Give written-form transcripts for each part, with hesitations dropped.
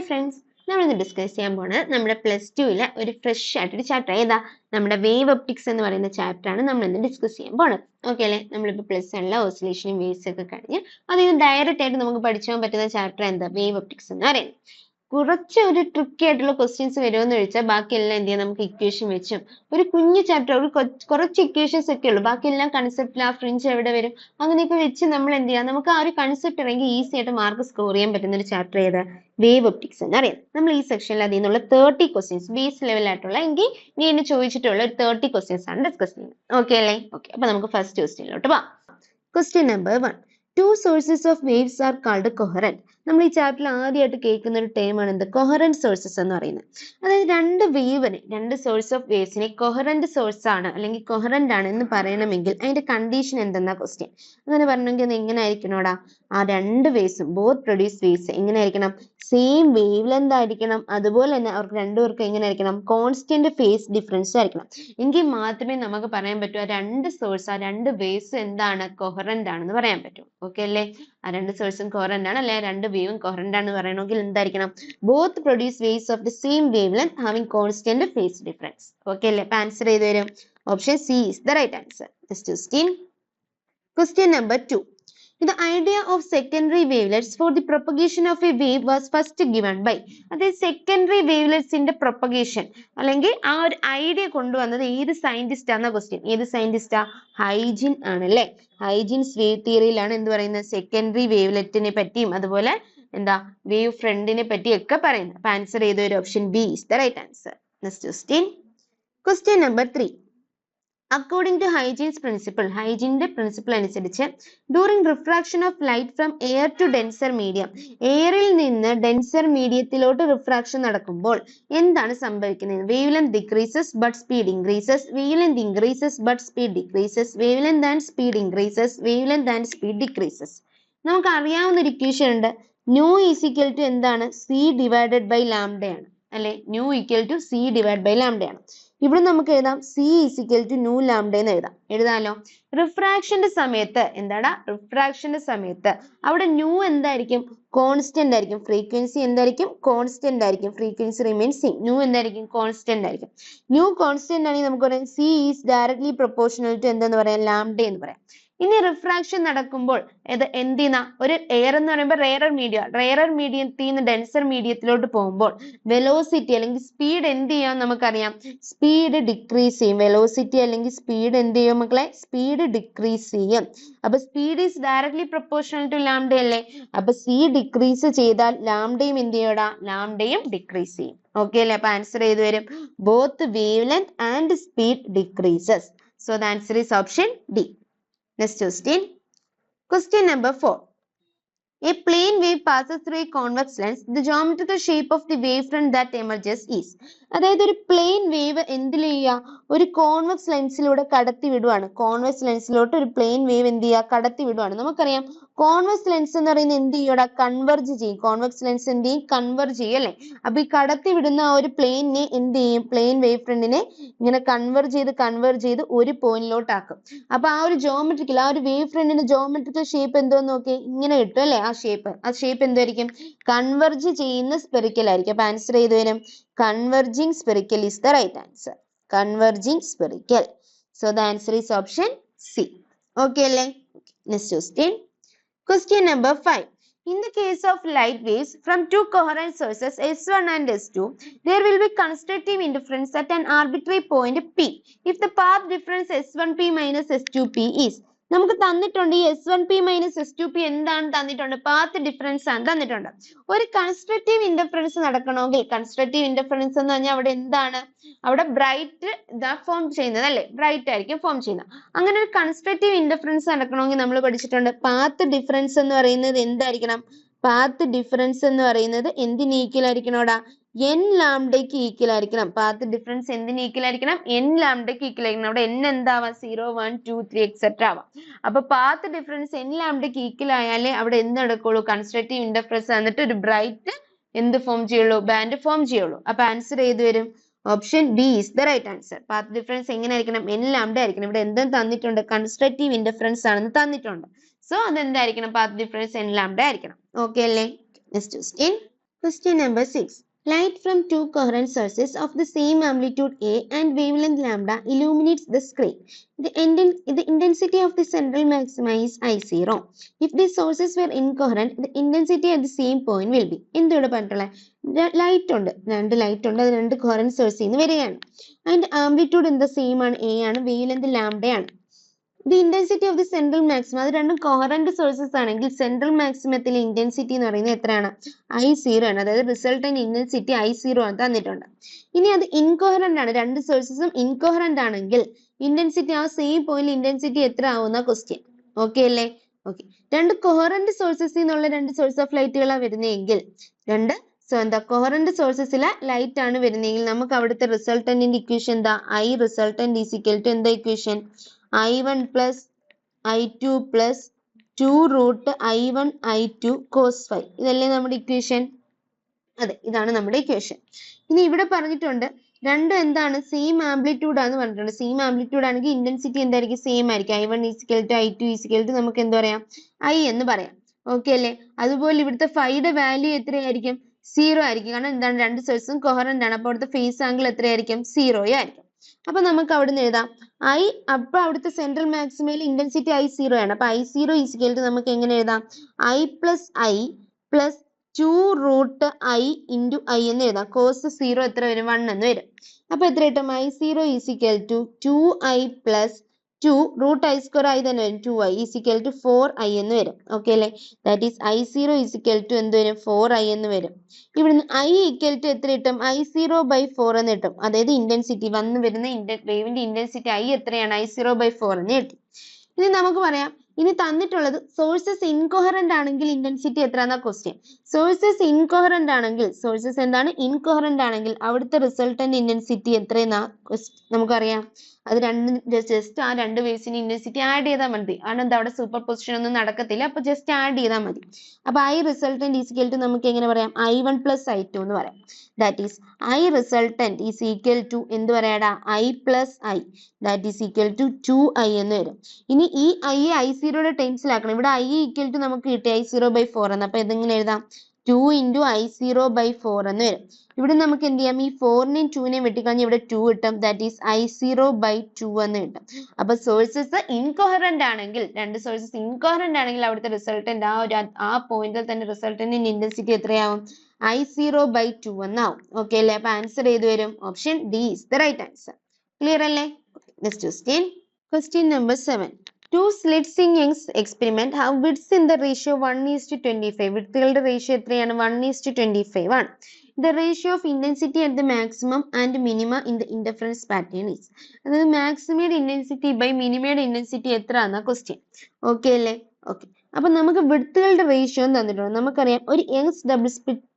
Friends, നമ്മളിന്ന് discuss ചെയ്യാൻ പോണത് നമ്മുടെ പ്ലസ് ടുവിലെ ഒരു ഫ്രഷ് ആയിട്ടൊരു ചാപ്റ്റർ ഏതാ നമ്മുടെ വേവ് ഒപ്റ്റിക്സ് എന്ന് പറയുന്ന ചാപ്റ്റർ ആണ് നമ്മൾ ഇന്ന് ഡിസ്കസ് ചെയ്യാൻ പോണത്. ഓക്കെ അല്ലേ? നമ്മളിപ്പോൾ പ്ലസ് വണ്ണിലെ ഓസിലേഷനും വേവ്സ് ഒക്കെ കഴിഞ്ഞ് അതിന് ഡയറക്റ്റ് ആയിട്ട് നമുക്ക് പഠിച്ചു പോകാൻ പറ്റുന്ന ചാപ്റ്റർ എന്താ വേവ് ഒപ്റ്റിക്സ് എന്ന് പറയുന്നത്. കുറച്ച് ഒരു ട്രിക്കി ആയിട്ടുള്ള ക്വസ്റ്റ്യൻസ് വരുമെന്ന് ചോദിച്ചാൽ ബാക്കിയെല്ലാം എന്ത് ചെയ്യാം, നമുക്ക് ഇക്വേഷൻ വെച്ചും ഒരു കുഞ്ഞു ചാപ്റ്റർ ഒരു കുറച്ച് ഇക്വേഷൻസ് ഒക്കെ ഉള്ളൂ, ബാക്കിയെല്ലാം കൺസെപ്റ്റിൽ ആ ഫ്രിഞ്ച് എവിടെ വരും അങ്ങനെയൊക്കെ വെച്ച് നമ്മൾ എന്ത് ചെയ്യാം, നമുക്ക് ആ ഒരു കൺസെപ്റ്റ് ഇറങ്ങി ഈസി ആയിട്ട് മാർക്ക് സ്കോർ ചെയ്യാൻ പറ്റുന്ന ഒരു ചാപ്റ്റർ ഏത് വേവ് ഒപ്റ്റിക്സ് എന്ന് അറിയാം. നമ്മൾ ഈ സെക്ഷനിൽ അതിൽ നിന്നുള്ള 30 ക്വസ്റ്റ്യൻസ് ബേസ് ലെവൽ ആയിട്ടുള്ള എങ്കിൽ നീ എന്നെ ചോദിച്ചിട്ടുള്ള ഒരു 30 ക്വസ്റ്റ്യൻസ് ആണ് ഡിസ്കസ് ചെയ്യുന്നത്. ഓക്കെ അല്ലേ? ഓക്കെ, അപ്പൊ നമുക്ക് ഫസ്റ്റ് ക്വസ്റ്റ്യനിലോട്ട് പോവാം. Question number 1. Two sources of waves are called coherent. നമ്മൾ ഈ ചാപ്റ്ററിൽ ആദ്യമായിട്ട് കേൾക്കുന്ന ഒരു ടേം ആണ് എന്ത് കൊഹറന്റ് സോഴ്സസ് എന്ന് പറയുന്നത്. അതായത് രണ്ട് source of waves coherent source ആണ് അല്ലെങ്കിൽ കൊഹറന്റ് ആണ് എന്ന് പറയണമെങ്കിൽ അതിന്റെ കണ്ടീഷൻ എന്തെന്നാ ക്വസ്റ്റ്യൻ. അങ്ങനെ പറഞ്ഞെങ്കിൽ അത് എങ്ങനെ ആയിരിക്കണോടാ, ആ രണ്ട് വേവ്സും ബോത്ത് പ്രൊഡ്യൂസ് വേവ്സ് എങ്ങനെ ആയിരിക്കണം, സെയിം വേവ് ലെന്ത് ആയിരിക്കണം, അതുപോലെ തന്നെ അവർക്ക് രണ്ടുപേർക്കും എങ്ങനെ ആയിരിക്കണം, കോൺസ്റ്റന്റ് ഫേസ് ഡിഫറൻസ് ആയിരിക്കണം. എങ്കിൽ മാത്രമേ നമുക്ക് പറയാൻ പറ്റൂ ആ രണ്ട് സോഴ്സ് ആ രണ്ട് വേവ്സ് എന്താണ് കൊഹറന്റ് ആണെന്ന് പറയാൻ പറ്റും. ഓക്കെ അല്ലേ? ആ രണ്ട് സോഴ്സും കൊഹറന്റ് ആണ് അല്ലെ, രണ്ട് വേവും കൊഹറന്റ് ആണെന്ന് പറയണമെങ്കിൽ എന്തായിരിക്കണം, both produce waves of the same wave length having constant phase difference. Okay അല്ലേ? അപ്പൊ ആൻസർ ചെയ്ത് വരും option C is the right answer. Next question. Question number 2. The idea of secondary wavelets for the propagation of a wave was first given by. അതായത് secondary വേവ്ലെറ്റ്സിന്റെ propagation അല്ലെങ്കിൽ ആ ഒരു idea കൊണ്ടുവന്നത് ഏത് സയന്റിസ്റ്റ് ആണെന്ന ക്വസ്റ്റ്യൻ. ഏത് സയന്റിസ്റ്റാ? ഹൈജിൻ ആണല്ലേ. ഹൈജിൻസ് വേവ് തിയറിയിലാണ് എന്ത് പറയുന്നത്, സെക്കൻഡറി വേവ്ലെറ്റിനെ പറ്റിയും അതുപോലെ എന്താ വേവ് ഫ്രണ്ടിനെ പറ്റിയൊക്കെ പറയുന്നത്. അപ്പൊ ആൻസർ ചെയ്ത ഒരു option B is the right answer. Next question. Question number 3. According to Huygens principle, ഹൈജിന്റെ പ്രിൻസിപ്പിൾ അനുസരിച്ച് during refraction of light from air to denser medium, എയറിൽ നിന്ന് ഡെൻസർ മീഡിയത്തിലോട്ട് റിഫ്രാക്ഷൻ നടക്കുമ്പോൾ എന്താണ് സംഭവിക്കുന്നത്? Wavelength decreases but speed increases, wavelength increases but speed decreases, wavelength and speed increases, wavelength and speed decreases. നമുക്ക് അറിയാവുന്ന ഒരു equation ഉണ്ട്, ന്യൂ ഈസ് ഈക്വൽ ടു എന്താണ്, സി ഡിവൈഡഡ് ബൈ ലാംഡയാണ് അല്ലെ. Nu equal to C divide by ലാംഡയാണ്. ഇവിടെ നമുക്ക് എഴുതാം C is equal to nu lambda എന്ന് എഴുതാമല്ലോ. റിഫ്രാക്ഷന്റെ സമയത്ത് എന്താടാ, റിഫ്രാക്ഷന്റെ സമയത്ത് അവിടെ ന്യൂ എന്തായിരിക്കും, കോൺസ്റ്റന്റ് ആയിരിക്കും. ഫ്രീക്വൻസി എന്തായിരിക്കും, കോൺസ്റ്റന്റ് ആയിരിക്കും. Frequency remains same. ന്യൂ എന്തായിരിക്കും, കോൺസ്റ്റന്റ് ആയിരിക്കും. ന്യൂ കോൺസ്റ്റന്റ് ആണെങ്കിൽ നമുക്ക് പറയാം C is directly proportional to എന്തെന്ന് പറയാം, ലാംഡ എന്ന് പറയാം. ഇനി റിഫ്രാക്ഷൻ നടക്കുമ്പോൾ ഇത് എന്തിനാ, ഒരു എയർ എന്ന് പറയുമ്പോൾ റെയറർ മീഡിയത്തിൽ നിന്ന് ഡെൻസർ മീഡിയത്തിലോട്ട് പോകുമ്പോൾ വെലോസിറ്റി അല്ലെങ്കിൽ സ്പീഡ് എന്ത് ചെയ്യാം നമുക്കറിയാം, സ്പീഡ് ഡിക്രീസ് ചെയ്യും. വെലോസിറ്റി അല്ലെങ്കിൽ സ്പീഡ് എന്ത് ചെയ്യും മക്കളെ, സ്പീഡ് ഡിക്രീസ് ചെയ്യും. അപ്പൊ speed is directly proportional to lambda അല്ലേ. അപ്പൊ സി ഡിക്രീസ് ചെയ്താൽ ലാംഡയും എന്ത് ചെയ്യൂടാ, ലാംഡയും ഡിക്രീസ് ചെയ്യും. ഓക്കെ അല്ലേ? അപ്പൊ ആൻസർ ചെയ്ത് വരും both wave length and speed decreases. So the answer is option D. Next question. Question number 4. A plane wave passes through a convex lens. The geometrical shape of the wavefront that emerges is. അതായത് ഒരു plane wave എന്തിൽ ചെയ്യുക, ഒരു convex ലെൻസിലൂടെ കടത്തി വിടുവാണ്. Convex ലെൻസിലോട്ട് ഒരു plane wave എന്ത് ചെയ്യുക, കടത്തി വിടുവാണ്. നമുക്കറിയാം കോൺവെക്സ് ലെൻസ് എന്ന് പറയുന്നത് എന്ത് ചെയ്യൂടാ, കൺവെർജ് ചെയ്യും. കോൺവെക്സ് ലെൻസ് എന്ത് ചെയ്യും, കൺവെർജ് ചെയ്യും അല്ലെ. അപ്പൊ ഈ കടത്തി വിടുന്ന ആ ഒരു പ്ലെയിനെ എന്ത് ചെയ്യും, പ്ലെയിൻ വേവ് ഫ്രണ്ടിനെ ഇങ്ങനെ കൺവെർജ് ചെയ്ത് ഒരു പോയിന്റിലോട്ട് ആക്കും. അപ്പൊ ആ ഒരു ജോമെട്രിക്കൽ ആ ഒരു വേവ് ഫ്രണ്ടിന്റെ ജോമെട്രിക്കൽ ഷേപ്പ് എന്തോന്ന് നോക്കി ഇങ്ങനെ കിട്ടും അല്ലെ. ആ ഷേപ്പ് എന്തായിരിക്കും, കൺവെർജ് ചെയ്യുന്ന സ്പെറിക്കൽ ആയിരിക്കും. അപ്പൊ ആൻസർ ചെയ്ത് വരും converging spherical is the right answer. Converging spherical. So the answer is option C. Okay അല്ലേ? Next question. Question number 5. In the case of light waves from two coherent sources S1 and S2, there will be constructive interference at an arbitrary point P if the path difference S1P minus S2P is. നമുക്ക് തന്നിട്ടുണ്ട് ഈ S1P minus S2P എന്താണ് തന്നിട്ടുണ്ട്, path difference ആണ് തന്നിട്ടുണ്ട്. ഒരു constructive interference നടക്കണമെങ്കിൽ, constructive interference എന്ന് പറഞ്ഞാൽ അവിടെ എന്താണ്, അവിടെ ബ്രൈറ്റ് ഇതാ ഫോം ചെയ്യുന്നത് അല്ലെ, ബ്രൈറ്റ് ആയിരിക്കും ഫോം ചെയ്യുന്നത്. അങ്ങനെ ഒരു കൺസ്ട്രക്റ്റീവ് ഇന്റർഫറൻസ് നടക്കണമെങ്കിൽ നമ്മൾ പഠിച്ചിട്ടുണ്ട് പാത്ത് ഡിഫറൻസ് എന്ന് പറയുന്നത് എന്തായിരിക്കണം, പാത്ത് ഡിഫറൻസ് എന്ന് പറയുന്നത് എന്തിന് ഈക്വൽ ആയിരിക്കണോടാ, n ലാംഡയ്ക്ക് ഈക്വൽ ആയിരിക്കണം. പാത്ത് ഡിഫറൻസ് എന്തിന് ഈക്വൽ ആയിരിക്കണം, n ലാംഡയ്ക്ക് ഈക്വൽ ആയിരിക്കണം. അവിടെ n എന്താവാം, 0 1 2 3 എക്സെട്ര ആവാം. അപ്പൊ പാത്ത് ഡിഫറൻസ് n ലാംഡയ്ക്ക് ഈക്വൽ ആയാലേ അവിടെ എന്ത് നടക്കുള്ളൂ, കൺസ്ട്രക്റ്റീവ് ഇന്റർഫറൻസ് എന്നിട്ട് ഒരു ബ്രൈറ്റ് എന്ത് ഫോം ചെയ്യുള്ളൂ, ബാൻഡ് ഫോം ചെയ്യുള്ളൂ. അപ്പൊ ആൻസർ ചെയ്ത് വരും option B is the right answer. Path difference എങ്ങനെ ആയിരിക്കണം, n ലാംഡ ആയിരിക്കണം. ഇവിടെ എന്തും തന്നിട്ടുണ്ട്, കൺസ്ട്രക്റ്റീവ് ഇന്റർഫറൻസ് ആണെന്ന് തന്നിട്ടുണ്ട്. സോ അതെന്തായിരിക്കണം, പാത്ത് ഡിഫറൻസ് n ലാംഡ ആയിരിക്കണം. ഓക്കെ അല്ലേ? Next question. Question number 6. Light from two coherent sources of the same amplitude A and wavelength lambda illuminates the screen. The intensity of the central maxima is I0. If the sources were incoherent, the intensity at the same point will be. എന്തുകൂടെ പറഞ്ഞിട്ടുള്ള light ഉണ്ട്, രണ്ട് light ഉണ്ട്, അത് രണ്ട് coherent സോഴ്സിൽ നിന്ന് വരികയാണ്. അതിന്റെ ആംപ്ലിറ്റ്യൂഡ് എന്താ സെയിം ആണ്, എ ആണ്, wavelength ലാംഡയാണ്. The intensity of the central maxima, അത് രണ്ടും കോഹറന്റ് സോഴ്സസ് ആണെങ്കിൽ സെൻട്രൽ മാക്സിമത്തിലെ ഇന്റൻസിറ്റി എന്ന് പറയുന്നത് എത്രയാണ്, I0 ആണ്. അതായത് റിസൾട്ടന്റ് ഇന്റൻസിറ്റി I0 ആണ് തന്നിട്ടുണ്ട്. ഇനി അത് ഇൻകോഹറന്റ് ആണ്, രണ്ട് സോഴ്സസും ഇൻകോഹറന്റ് ആണെങ്കിൽ ഇന്റൻസിറ്റി ആ സെയിം പോയിന്റ് ഇന്റൻസിറ്റി എത്ര ആവുന്ന ക്വസ്റ്റ്യൻ. ഓക്കെ അല്ലേ? ഓക്കെ. രണ്ട് കോഹറന്റ് സോഴ്സസിൽ നിന്നുള്ള രണ്ട് സോഴ്സ് ഓഫ് ലൈറ്റുകളാണ് വരുന്നതെങ്കിൽ, രണ്ട് കോഹറന്റ് സോഴ്സസിലെ ലൈറ്റ് ആണ് വരുന്നതെങ്കിൽ നമുക്ക് അവിടുത്തെ റിസൾട്ടന്റിന്റെ ഇക്വേഷൻ എന്താ, I resultant is equal to എന്താ equation, I1 plus I2 plus 2 root I1 I2 cos phi. ഇതല്ലേ നമ്മുടെ ഇക്വേഷൻ? അതെ, ഇതാണ് നമ്മുടെ ഇക്വേഷൻ. ഇനി ഇവിടെ പറഞ്ഞിട്ടുണ്ട് രണ്ടും എന്താണ്, സെയിം ആംപ്ലിറ്റ്യൂഡ് ആണെന്ന് പറഞ്ഞിട്ടുണ്ട്. സെയിം ആംപ്ലിറ്റ്യൂഡ് ആണെങ്കിൽ ഇന്റൻസിറ്റി എന്തായിരിക്കും, സെയിം ആയിരിക്കും. I1 is equal to I2 is equal to നമുക്ക് എന്ത് പറയാം, I എന്ന് പറയാം. ഓക്കെ അല്ലേ? അതുപോലെ ഇവിടുത്തെ ഫൈയുടെ വാല്യൂ എത്രയായിരിക്കും, 0 ആയിരിക്കും. കാരണം എന്താണ്, രണ്ട് സോഴ്സും കോഹറന്റ് ആണ്. അപ്പോൾ അവിടുത്തെ ഫേസ് ആംഗിൾ എത്രയായിരിക്കും, 0 ആയിരിക്കും. അപ്പൊ നമുക്ക് അവിടുന്ന് എഴുതാം അപ്പൊ അവിടുത്തെ സെൻട്രൽ മാക്സിമയിൽ ഇന്റൻസിറ്റി I0 ആണ്. അപ്പൊ I0 ഈസിക്കൽ ടു നമുക്ക് എങ്ങനെ എഴുതാം, I plus 2 root I into I എന്ന് എഴുതാം. കോസ് 0 എത്ര വരും, 1 എന്ന് വരും. അപ്പൊ എത്ര കിട്ടും, I0 is equal to 2I plus 2 root I square I തന്നെ വരും, 2I ഈസിക്കൽ ടു 4I എന്ന് വരും. ഓക്കെ അല്ലേ? That is I0 is equal to എന്ത് വരും, 4I എന്ന് വരും. ഇവിടുന്ന് I ഈക്വൽ ടു എത്ര കിട്ടും, I0 by 4 എന്ന് കിട്ടും. അതായത് ഇന്റൻസിറ്റി വന്ന് വരുന്ന വേവിന്റെ ഇന്റൻസിറ്റി I എത്രയാണ്, I0 by 4 എന്ന് കിട്ടി. ഇനി നമുക്ക് പറയാം, ഇനി തന്നിട്ടുള്ളത് സോഴ്സസ് ഇൻകോഹറന്റ് ആണെങ്കിൽ ഇന്റൻസിറ്റി എത്രയാണെന്ന ക്വസ്റ്റ്യൻ. സോഴ്സസ് ഇൻകോഹറന്റ് ആണെങ്കിൽ, സോഴ്സസ് എന്താണ്, ഇൻകോഹറന്റ് ആണെങ്കിൽ അവിടുത്തെ റിസൾട്ടന്റ് ഇന്റൻസിറ്റി എത്രയെന്നാ നമുക്കറിയാം. അത് ജസ്റ്റ് ആ രണ്ട് വേവ്സിന്റെ ഇന്റൻസിറ്റി ആഡ് ചെയ്താൽ മതി. കാരണം എന്താ, അവിടെ സൂപ്പർ പൊസിഷൻ ഒന്നും നടക്കത്തില്ല. അപ്പൊ ജസ്റ്റ് ആഡ് ചെയ്താൽ മതി. അപ്പൊ I റിസൾട്ടന്റ് ഈസിക്കൽ ടു നമുക്ക് എങ്ങനെ പറയാം, I1 plus I2 എന്ന് പറയാം. That is I resultant is equal to എന്ത് പറയാടാ, I plus I, that is equal to 2I എന്ന് വരും. ഇനി ഈ I I0യുടെ ടൈംസിലാക്കണം. ഇവിടെ I ഈക്വൽ ടു നമുക്ക് കിട്ടി I0 by 4 എന്ന്. അപ്പൊ ഇതെങ്ങനെ എഴുതാം, 2 into I0 by 4 എന്ന് വരും. ഇവിടെ നമുക്ക് എന്ത് ചെയ്യാം, ഈ 4നെയും 2നെയും വെട്ടിക്കളഞ്ഞ് ഇവിടെ 2 കിട്ടും. ദാറ്റ് ഈസ് I0 by 2 എന്ന് കിട്ടും. അപ്പൊ സോഴ്സസ് ഇൻകോഹറന്റ് ആണെങ്കിൽ, രണ്ട് സോഴ്സസ് ഇൻകോഹറന്റ് ആണെങ്കിൽ അവിടുത്തെ റിസൾട്ടന്റ് ആ പോയിന്റിൽ തന്നെ റിസൾട്ടന്റിന്റെ ഇന്റൻസിറ്റി എത്രയാവും, I0 by 2 എന്നാവും. ഓക്കെ അല്ലേ? അപ്പൊ ആൻസർ ഏത് വരും, option D is the right answer. Clear അല്ലേ? Next question. Question number 7. Two slits in Young's experiment have widths in the ratio 1:25. വിഡ്ത്തുകളുടെ ratio എത്രയാണ്, 1:25 ആണ്. The ratio of intensity at the maximum and minima in the interference pattern is. അതായത് മാക്സിമയുടെ intensity by മിനിമയുടെ intensity എത്ര എന്ന question. Okay അല്ലേ? Okay. അപ്പൊ നമുക്ക് വിഡ്ത്തുകളുടെ ratio തന്നിട്ടുണ്ട്. നമുക്കറിയാം ഒരു യങ്സ്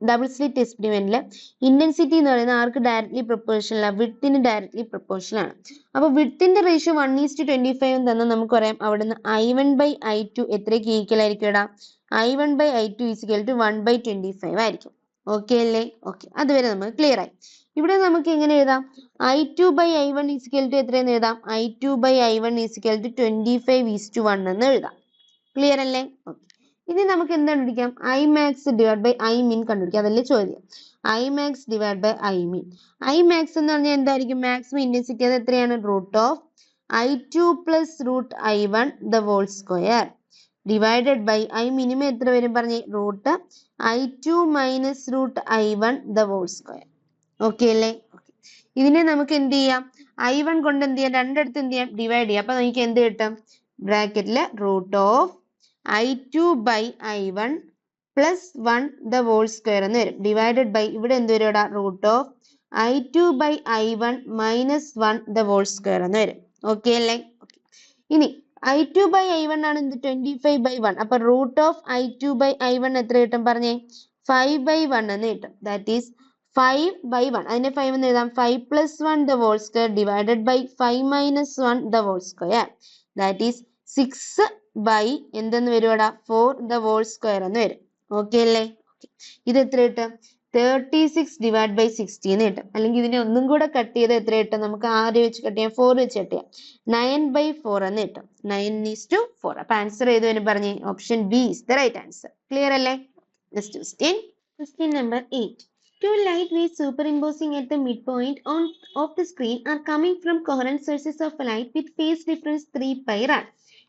ഡബിൾ സ്ലിറ്റ് എക്സ്പെരിമെന്റില് ഇന്റൻസിറ്റി എന്ന് പറയുന്നത് ആർക്ക് ഡയറക്ട്ലി പ്രൊപ്പോർഷണൽ ആണ്, വിഡ്ത്തിന് ഡയറക്ട്ലി പ്രൊപ്പോർഷണൽ ആണ്. അപ്പൊ വിഡ്ത്തിന്റെ റേഷ്യോ 1:25 തന്നെ നമുക്കറിയാം. അവിടുന്ന് I1 by I2 എത്രയ്ക്ക് ഈക്വൽ ആയിരിക്കും ഇടാം, I1 by I2 equal to 1/25 ആയിരിക്കും. ഓക്കെ അല്ലേ? ഓക്കെ, അതുവരെ നമുക്ക് ക്ലിയർ ആയി. ഇവിടെ നമുക്ക് എങ്ങനെ എഴുതാം, I2 by I1 equal to എത്രയെന്ന് എഴുതാം, I2 by I1 equal to 25:1 എന്ന് എഴുതാം. ക്ലിയർ അല്ലേ? ഓക്കെ. ഇനി നമുക്ക് എന്ത് കണ്ടുപിടിക്കാം, I max divide by I min കണ്ടുപിടിക്കാം. അതല്ലേ ചോദ്യം. I max divide by I min. I max എന്ന് പറഞ്ഞാൽ എന്തായിരിക്കും, മാക്സിമം ഇന്റൻസിറ്റി അത് എത്രയാണ്, root of I2 plus root I1 the whole square divided by I minimum എത്ര വരും പറഞ്ഞേ, root I2 minus root I1 the whole square. Okay അല്ലേ? Okay. ഇതിനെ നമുക്ക് എന്ത് ചെയ്യാം, I1 കൊണ്ട് എന്ത് ചെയ്യാം, രണ്ടിടത്ത് എന്ത് ചെയ്യാം, ഡിവൈഡ് ചെയ്യാം. അപ്പൊ നമുക്ക് എന്ത് കിട്ടും, ബ്രാക്കറ്റില് root of I2 by I1 plus 1 the whole square എന്ന് വരും. ഡിവൈഡഡ് ബൈ ഇവിടെ എന്ത് വരും, root of I2 by I1 minus 1 the whole square എന്ന് വരും. ഓക്കെ അല്ലേ? ഓക്കെ. ഇനി I2 by I1 ആണ് എന്ത്, 25/1. അപ്പൊ root of I2 by I1 എത്ര കിട്ടും പറഞ്ഞേ, 5/1 എന്ന് കിട്ടും. That is 5/1. അതിനെ 5 എന്ന് എഴുതാം. 5 plus 1 the whole square divided by 5 minus 1 the whole square. That is 6 by എന്തെന്ന് വരുവാടാ, 4 the whole square എന്ന് വരും. ഓക്കെ അല്ലേ? ഇത് എത്ര കിട്ടും, 36 divided by 60 എന്ന് കിട്ടും. അല്ലെങ്കിൽ ഇതിനെ ഒന്നും കൂടെ കട്ട് ചെയ്ത് എത്ര കിട്ടും, നമുക്ക് ആര് വെച്ച് കട്ട് ചെയ്യാം, 4 വെച്ച് കട്ട് ചെയ്യാം. 9/4 എന്ന് കിട്ടും. 9:4. അപ്പൊ ആൻസർ ഏത് വരും പറഞ്ഞേ, option B is the right answer. Clear അല്ലേ? Next question. Question number 8. Two light waves superimposing at the midpoint of the screen are coming from coherent sources of light with phase difference 3 pi rad.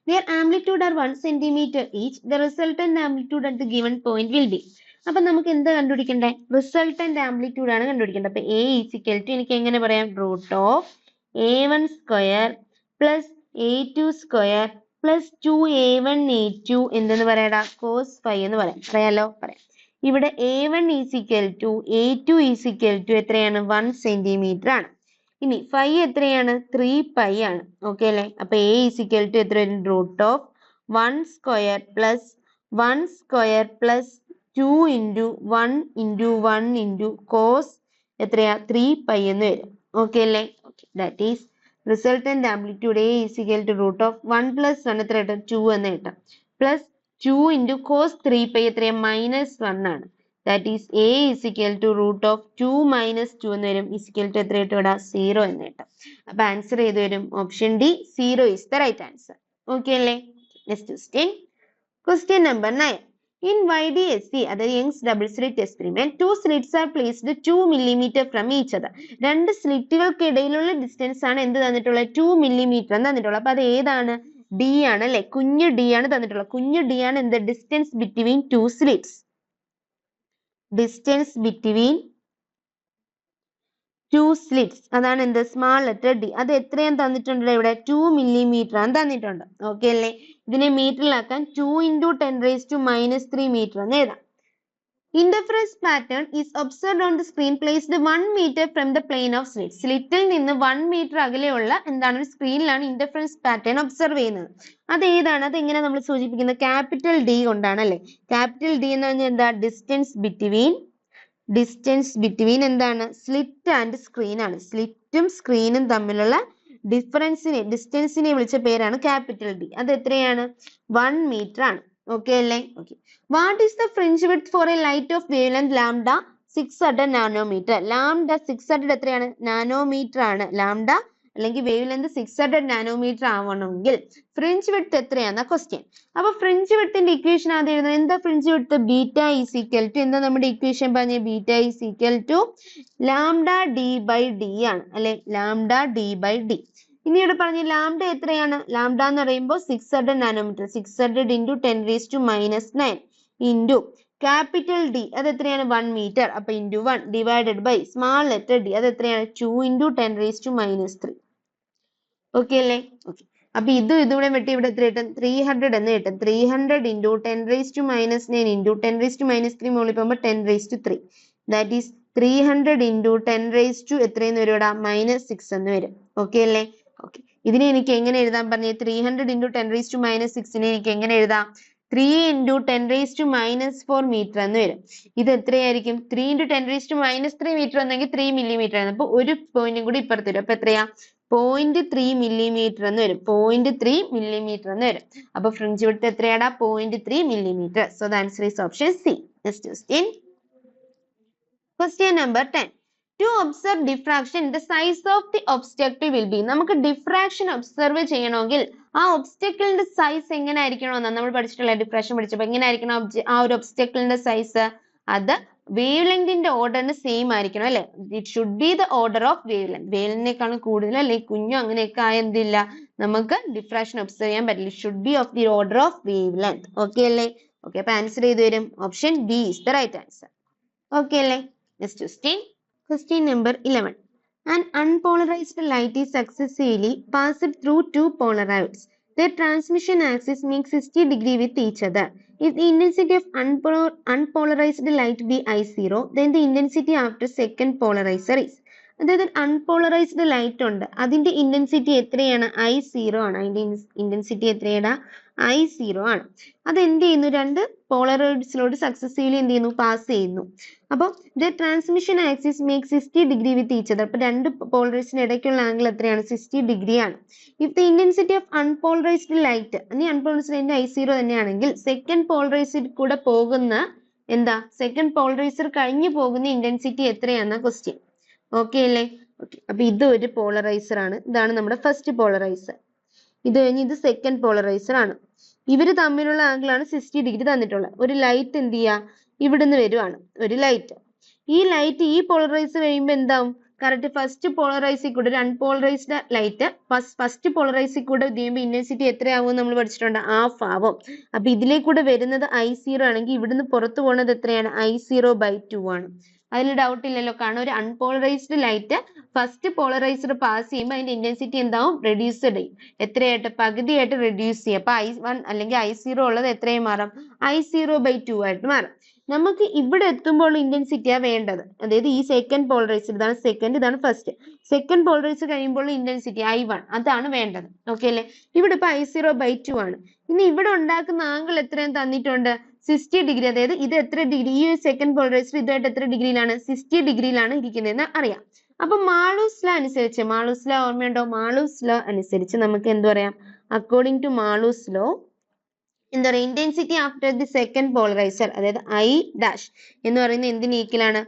Their amplitude are 1 centimeter each. The resultant amplitude at the given point will be. അപ്പം നമുക്ക് എന്താ കണ്ടുപിടിക്കണ്ടേ? Resultant amplitude ആണ് കണ്ടുപിടിക്കേണ്ടത്. അപ്പൊ A is equal to എനിക്ക് എങ്ങനെ പറയാം? Root of A1 square plus A2 square plus 2A1 A2 എന്തെന്ന് പറയാടാ? കോസ് ഫൈ എന്ന് പറയാം. പറയാലോ? പറയാം. ഇവിടെ A1 is equal to A2 is equal to എത്രയാണ്? 1 സെന്റിമീറ്റർ ആണ്. ഇനി ഫൈ എത്രയാണ്? 3 പൈ ആണ്. ഓക്കെ അല്ലേ? അപ്പൊ A ഈസിക്കൽ ടു എത്ര വരും? Root of 1 square plus 1 square plus 2 into 1 into 1 into cos എത്രയാ? 3 പൈ എന്ന് വരും. ഓക്കെ അല്ലേ? Okay, that is resultant amplitude A is equal to root of 1 plus 1 എത്ര കിട്ടും? 2 എന്ന് കിട്ടും. പ്ലസ് 2 ഇൻറ്റു കോസ് 3 പൈ എത്രയാ? -1 ആണ്. That is A is equal to root of 2 minus 2 എന്ന് വരും. ഈസിക്കൽ ടു എത്ര കിട്ടും? ഇവിടെ 0 എന്ന് കിട്ടും. അപ്പൊ ആൻസർ ഏത് വരും? Option D, 0 is the right answer. Okay അല്ലേ? Next question. Question number 9. In YDSC, അതായത് Young's double slit experiment, 2 slits are placed 2 millimeter from each other. രണ്ട് സ്ലിറ്റുകൾക്ക് ഇടയിലുള്ള ഡിസ്റ്റൻസ് ആണ് എന്ത് തന്നിട്ടുള്ളത്? 2 millimeter എന്ന് തന്നിട്ടുള്ളത്. അപ്പൊ അത് ഏതാണ്? ഡി ആണ് അല്ലെ? കുഞ്ഞു ഡി ആണ് തന്നിട്ടുള്ളത്. കുഞ്ഞു ഡി ആണ് എന്ത്? Distance between 2 slits. Distance between 2 slits അതാണ് എന്ത്? Small letter D. അത് എത്രയാണ് തന്നിട്ടുണ്ട്? ഇവിടെ 2 millimeter ആണ് തന്നിട്ടുണ്ട്. ഓക്കെ അല്ലേ? ഇതിനെ മീറ്ററിലാക്കാൻ 2 ഇൻറ്റു 10⁻³ മീറ്റർ എന്ന് എഴുതാം. Interference pattern is observed on the screen placed 1 meter from the plane of slit. സ്ലിറ്റിൽ നിന്ന് 1 meter അകലെയുള്ള എന്താണ്? സ്ക്രീനിലാണ് ഇന്റർഫറൻസ് പാറ്റേൺ ഒബ്സർവ് ചെയ്യുന്നത്. അത് ഏതാണ്? അത് എങ്ങനെ നമ്മൾ സൂചിപ്പിക്കുന്നത്? ക്യാപിറ്റൽ ഡി കൊണ്ടാണ് അല്ലെ? ക്യാപിറ്റൽ ഡി എന്ന് പറഞ്ഞാൽ എന്താ? ഡിസ്റ്റൻസ് ബിറ്റ്വീൻ എന്താണ്? സ്ലിറ്റ് ആൻഡ് സ്ക്രീൻ ആണ്. സ്ലിറ്റും സ്ക്രീനും തമ്മിലുള്ള ഡിസ്റ്റൻസിനെ വിളിച്ച പേരാണ് ക്യാപിറ്റൽ ഡി. അത് എത്രയാണ്? 1 meter ആണ്. ഓക്കെ അല്ലേ? Okay. What is the fringe width for a light of wavelength lambda 600 nanometre? Lambda 600 എത്രയാണ്? നാനോമീറ്റർ ആണ്. ലാംഡ അല്ലെങ്കിൽ വേവ് ലെങ്ത് 600 നാനോമീറ്റർ ആവണമെങ്കിൽ ഫ്രിഞ്ച് വിഡ്ത്ത് എത്രയാന്ന ക്വസ്റ്റ്യൻ. അപ്പൊ ഫ്രിഞ്ച് വിഡ്ത്തിന്റെ ഇക്വേഷൻ ആദ്യം എഴുതുന്നത്. എന്താ fringe width? Beta is equal to എന്താ നമ്മുടെ ഇക്വേഷൻ പറഞ്ഞ? Beta is equal to lambda D by D ആണ് അല്ലെ? Lambda D by D. ഇനി ഇവിടെ പറഞ്ഞ ലാംഡ എത്രയാണ്? ലാംഡ എന്ന് പറയുമ്പോൾ 600 nanometre. 600 into 10⁻⁹ into capital D അത് എത്രയാണ്? 1 meter. അപ്പൊ into 1 divided by small letter D അത് എത്രയാണ്? 2 ഇൻറ്റു 10⁻⁻3. ഓക്കെ അല്ലേ? ഓക്കെ. അപ്പൊ ഇതുകൂടെ വെട്ടി ഇവിടെ എത്ര കിട്ടും? 300 എന്ന് കിട്ടും. 300 ഇൻറ്റു 10⁻⁹ ഇൻറ്റു 10⁻³ മുകളിൽ പോകുമ്പോൾ 10⁻3. ദാറ്റ് ഈസ് 300 ഇൻറ്റു 10 എത്രയെന്ന് വരും ഇവിടെ? -6 എന്ന് വരും. ഓക്കെ അല്ലേ? ഓക്കെ. ഇതിനെ എനിക്ക് എങ്ങനെ എഴുതാൻ പറഞ്ഞേ? 300 ഇൻറ്റു 10⁻⁶ എനിക്ക് എങ്ങനെ എഴുതാം? 3 ഇൻറ്റു 10⁻⁻4 മീറ്റർ എന്ന് വരും. ഇത് എത്രയായിരിക്കും? 3 ഇൻറ്റു 10⁻³ മീറ്റർ എന്നെങ്കിൽ 3 millimeter ആണ്. അപ്പൊ ഒരു പോയിന്റും കൂടി ഇപ്പുറത്ത് വരും. അപ്പൊ എത്രയാ? 0.3 millimeter എന്ന് വരും. 0.3 millimeter എന്ന് വരും. അപ്പൊ fringe width എത്രയാടാ? 0.3 millimeter. So the answer is option C. Next question. Question number 10. To observe diffraction, the size of the obstacle will be. നമുക്ക് diffraction observe ചെയ്യണമെങ്കിൽ ആ ഒബ്സ്റ്റക്കിളിന്റെ സൈസ് എങ്ങനെ ആയിരിക്കണമെന്നാണ് നമ്മൾ പഠിച്ചിട്ടുള്ള. ഡിഫ്രാക്ഷൻ പഠിച്ചപ്പോൾ എങ്ങനെ ആയിരിക്കണം ആ ഒരു ഒബ്സ്റ്റക്കിളിന്റെ സൈസ്? അത് വേവ് ലെങ്തിന്റെ ഓർഡറിന് സെയിം ആയിരിക്കണം അല്ലെ? It should be the order of wavelength. വേവ് ലെങ്തിനേക്കാളും കൂടുതൽ അല്ലെങ്കിൽ കുഞ്ഞു അങ്ങനെയൊക്കെ ആയ എന്തില്ല, നമുക്ക് ഡിഫ്രാക്ഷൻ ഒബ്സർവ് ചെയ്യാൻ പറ്റില്ല. It should be of the order of wavelength. Okay അല്ലേ? ഓക്കെ. അപ്പൊ ആൻസർ ചെയ്ത് വരും option B is the right answer. Okay അല്ലേ? Next question. Question number 11. An unpolarized light is successively passed through two polarites. Their transmission axis makes 60 degrees with each other. If the intensity of unpolarized light be I0, then the intensity after second polarizer is. അതായത് unpolarised light ഉണ്ട്, അതിന്റെ intensity എത്രയാണ്? I0 ആണ്. അതിന്റെ intensity എത്രയാണ്? I0 ആണ്. അത് എന്ത് ചെയ്യുന്നു? രണ്ട് പോളറൈഡ്സിലോട്ട് സക്സസീവ്ലി എന്ത് ചെയ്യുന്നു? പാസ് ചെയ്യുന്നു. അപ്പോൾ the transmission axis make 60 degree with each other. അപ്പൊ രണ്ട് പോളറൈഡ്സിന് ഇടയ്ക്കുള്ള ആംഗിൾ എത്രയാണ്? 60 ഡിഗ്രി ആണ്. If the intensity of unpolarised light, ഈ അൺപോളറൈസ്ഡ് ലൈറ്റ് I0 തന്നെയാണെങ്കിൽ സെക്കൻഡ് പോളറൈസിൽ കൂടെ പോകുന്ന സെക്കൻഡ് പോളറൈസർ കഴിഞ്ഞു പോകുന്ന ഇന്റൻസിറ്റി എത്രയാണെന്ന ക്വസ്റ്റ്യൻ. ഓക്കെ അല്ലേ? ഓക്കെ. അപ്പൊ ഇത് ഒരു പോളറൈസർ ആണ്. ഇതാണ് നമ്മുടെ ഫസ്റ്റ് പോളറൈസർ. ഇത് കഴിഞ്ഞ് ഇത് സെക്കൻഡ് പോളറൈസർ ആണ്. ഇവര് തമ്മിലുള്ള ആംഗിൾ ആണ് 60 ഡിഗ്രി തന്നിട്ടുള്ളത്. ഒരു ലൈറ്റ് എന്ത് ചെയ്യുക? ഇവിടുന്ന് വരുവാണ് ഒരു ലൈറ്റ്. ഈ ലൈറ്റ് ഈ പോളറൈസ് കഴിയുമ്പോൾ എന്താവും? കറക്റ്റ് ഫസ്റ്റ് പോളറൈസിൽ കൂടെ ഒരു അൺപോളറൈസ്ഡ് ലൈറ്റ് ഫസ്റ്റ് പോളറൈസിൽ കൂടെ ചെയ്യുമ്പോൾ ഇന്റൻസിറ്റി എത്രയാവും നമ്മൾ പഠിച്ചിട്ടുണ്ട്? ഹാഫ് ആവും. അപ്പൊ ഇതിലേക്കൂടെ വരുന്നത് I0 ആണെങ്കിൽ ഇവിടുന്ന് പുറത്തു പോകുന്നത് എത്രയാണ്? I0/2 ആണ്. അതിൽ ഡൗട്ട് ഇല്ലല്ലോ. കാരണം ഒരു unpolarised light first polarizer pass ചെയ്യുമ്പോൾ അതിന്റെ ഇന്റൻസിറ്റി എന്താവും? റെഡ്യൂസ്ഡ് ചെയ്യും. എത്രയായിട്ട്? പകുതിയായിട്ട് റെഡ്യൂസ് ചെയ്യും. അപ്പൊ I1 അല്ലെങ്കിൽ I0 ഉള്ളത് എത്രയും മാറും? I0/2 ആയിട്ട് മാറും. നമുക്ക് ഇവിടെ എത്തുമ്പോൾ ഇന്റൻസിറ്റിയാ വേണ്ടത്. അതായത് ഈ സെക്കൻഡ് പോളറൈസർ, ഇതാണ് സെക്കൻഡ്, ഇതാണ് ഫസ്റ്റ്. സെക്കൻഡ് പോളറൈസർ കഴിയുമ്പോൾ ഇന്റൻസിറ്റി I1 അതാണ് വേണ്ടത്. ഓക്കെ അല്ലേ? ഇവിടെ ഇപ്പൊ I0/2 ആണ്. ഇനി ഇവിടെ ഉണ്ടാക്കുന്ന ആംഗിൾ എത്രയും തന്നിട്ടുണ്ട്? 60 ഡിഗ്രി. അതായത് ഇത് എത്ര ഡിഗ്രി? ഈ സെക്കൻഡ് പോളറൈസർ ഇതുമായിട്ട് എത്ര ഡിഗ്രിയിലാണ്? 60 ഡിഗ്രിയിലാണ് ഇരിക്കുന്നതെന്ന് അറിയാം. അപ്പൊ മാളൂസ് ലോ അനുസരിച്ച്, മാളൂസ് ലോ ഓർമ്മയുണ്ടോ? മാളൂസ് ലോ അനുസരിച്ച് നമുക്ക് എന്ത് പറയാം? അക്കോർഡിംഗ് ടു മാളൂസ് ലോ എന്താ പറയുക? Intensity after the second polarizer, അതായത് I ഡാഷ് എന്ന് പറയുന്നത് എന്തിന് ഈക്വലാണ്?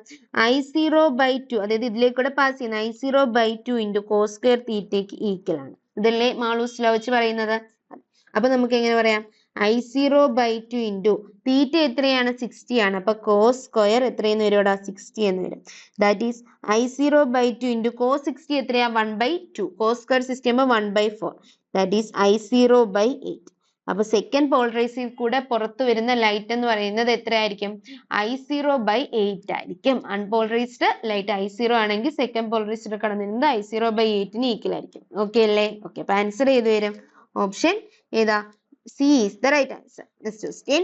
I0/2. അതായത് ഇതിലേക്കൂടെ പാസ് ചെയ്യുന്ന I0/2 ഇൻറ്റു കോസ് സ്ക്വയർ തീറ്റയ്ക്ക് ഈക്വൽ ആണ്. ഇതല്ലേ മാളൂസ് ലോ വെച്ച് പറയുന്നത്? അപ്പൊ നമുക്ക് എങ്ങനെ പറയാം? I0/2 ഇൻറ്റു തീറ്റ എത്രയാണ്? 60 ആണ്. അപ്പൊ കോസ് സ്ക്വയർ എത്രയെന്ന് വരും? 60 എന്ന് വരും. That is I0/2 into cos 60 എത്രയാ? 1/2. Cos square system 1/4. That is I0/8. അപ്പൊ സെക്കൻഡ് പോളറൈസിൽ കൂടെ പുറത്തു വരുന്ന ലൈറ്റ് എന്ന് പറയുന്നത് എത്രയായിരിക്കും? I0/8 ആയിരിക്കും. അൺപോളറൈസ്ഡ് ലൈറ്റ് I0 ആണെങ്കിൽ സെക്കൻഡ് പോളറൈസ്ഡ് കടന്നിരുന്നത് I0/8 ഈക്വൽ ആയിരിക്കും. ഓക്കെ അല്ലേ? ഓക്കെ. അപ്പൊ ആൻസർ ഏത് വരും? ഓപ്ഷൻ ഏതാ? C is the right answer. Next question.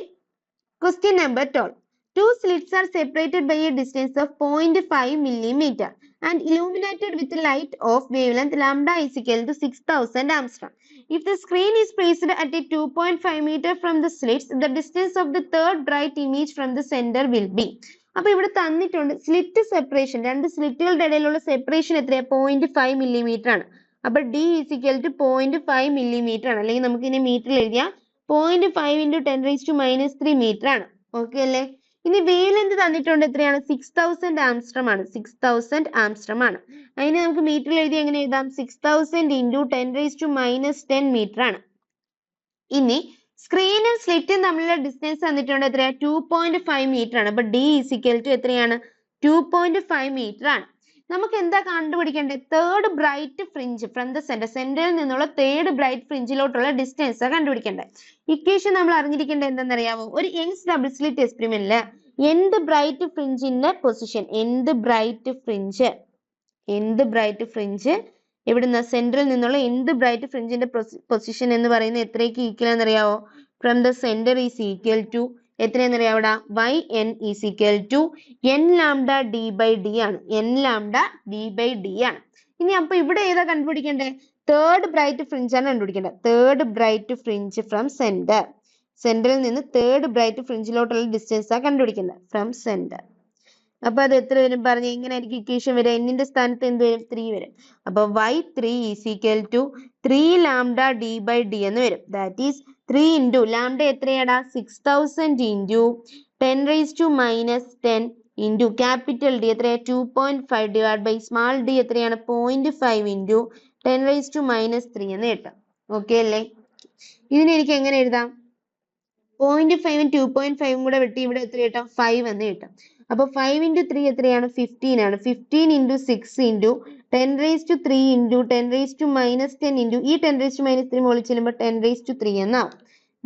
Question number 12. Two slits are separated by a distance of 0.5 millimeter and illuminated with light of wavelength lambda is equal to 6000 Armstrong. If the screen is placed at a 2.5 meter from the slits, the distance of the third bright image from the center will be. അപ്പൊ ഇവിടെ തന്നിട്ടുണ്ട് slit separation. രണ്ട് സ്ലിറ്റുകളുടെ ഇടയിലുള്ള separation എത്രയാ? 0.5 millimeter ആണ്. അപ്പൊ D is equal to 0.5 millimeter ആണ്. അല്ലെങ്കിൽ നമുക്ക് ഇതിനെ മീറ്ററിൽ എഴുതിയാൽ 0.5 into 10⁻³ മീറ്റർ ആണ്. ഓക്കെ അല്ലേ? ഇനി വേവ് ലെങ്ത് തന്നിട്ടുണ്ട് എത്രയാണ്? 6000 ആംസ്ട്രം ആണ്. 6000 ആംസ്ട്രം ആണ്. അതിനെ നമുക്ക് മീറ്ററിൽ എഴുതി എങ്ങനെ എഴുതാം? 6000 into 10⁻10 മീറ്റർ ആണ്. ഇനി സ്ക്രീനും സ്ലിറ്റും തമ്മിലുള്ള ഡിസ്റ്റൻസ് തന്നിട്ടുണ്ട് എത്രയാ? 2.5 മീറ്റർ ആണ്. അപ്പൊ D is equal to എത്രയാണ്? 2.5 മീറ്റർ ആണ്. നമുക്ക് എന്താ കണ്ടുപിടിക്കേണ്ടത്? Third bright fringe from the centre, സെന്ററിൽ നിന്നുള്ള തേർഡ് ബ്രൈറ്റ് ഫ്രിഞ്ചിലോട്ടുള്ള ഡിസ്റ്റൻസ് കണ്ടുപിടിക്കേണ്ടത്. ഇക്വേഷൻ നമ്മൾ അറിഞ്ഞിരിക്കേണ്ടത് എന്താണെന്നറിയാമോ? ഒരു യങ്സ് ഡബിൾ സ്ലിറ്റ് എക്സ്പെരിമെന്റില് എന്ത് ബ്രൈറ്റ് ഫ്രിഞ്ചിന്റെ പൊസിഷൻ, എന്ത് ബ്രൈറ്റ് ഫ്രിഞ്ച് എവിടുന്ന സെന്ററിൽ നിന്നുള്ള എന്ത് ബ്രൈറ്റ് ഫ്രിഞ്ചിന്റെ പൊസിഷൻ എന്ന് പറയുന്നത് എത്രയ്ക്ക് ഈക്വൽ ആണെന്നറിയാവോ? From the centre is equal to എത്രയാണെന്നറിയാം? അവിടെ yn is equal to n lambda d/d ആണ്. n lambda d/d ആണ്. ഇനി അപ്പൊ ഇവിടെ ഏതാ കണ്ടുപിടിക്കേണ്ടത്? തേർഡ് ബ്രൈറ്റ് ഫ്രിഞ്ച് ആണ് കണ്ടുപിടിക്കേണ്ടത്. Third bright fringe from centre, സെന്ററിൽ നിന്ന് തേർഡ് ബ്രൈറ്റ് ഫ്രിഞ്ചിലോട്ടുള്ള ഡിസ്റ്റൻസ് ആ കണ്ടുപിടിക്കേണ്ടത് ഫ്രം സെന്റർ. അപ്പൊ അത് എത്ര വരും? പറഞ്ഞ എങ്ങനെ ആയിരിക്കും ഇക്വേഷൻ വരും? എന്നിന്റെ സ്ഥാനത്ത് എന്ത് വരും? 3 വരും. അപ്പൊ y3 is equal to 3 lambda d/d എന്ന് വരും. ദാറ്റ് ഈസ് 3 into ലാംഡ എത്രയാടാ? 6000 into 10⁻10 into ക്യാപിറ്റൽ D എത്രയാ? 2.5 divided by സ്മാൾ d എത്രയാണ്? 0.5 into 10⁻³ എന്ന് കിട്ടും. ഓക്കെ അല്ലേ? ഇതിനെ എനിക്ക് എങ്ങനെ എഴുതാം? 0.5 ഉം 2.5 കൂടെ വെട്ടി ഇവിടെ എത്ര കിട്ടും? 5 എന്ന് കിട്ടും. അപ്പൊ 5 into 3 എത്രയാണ്? 15 ആണ്. 15 into 6 into 10⁻³ into 10⁻10 into ഈ 10⁻³ മുകളിൽ ചെല്ലുമ്പോൾ 10⁻³ എന്നാവും.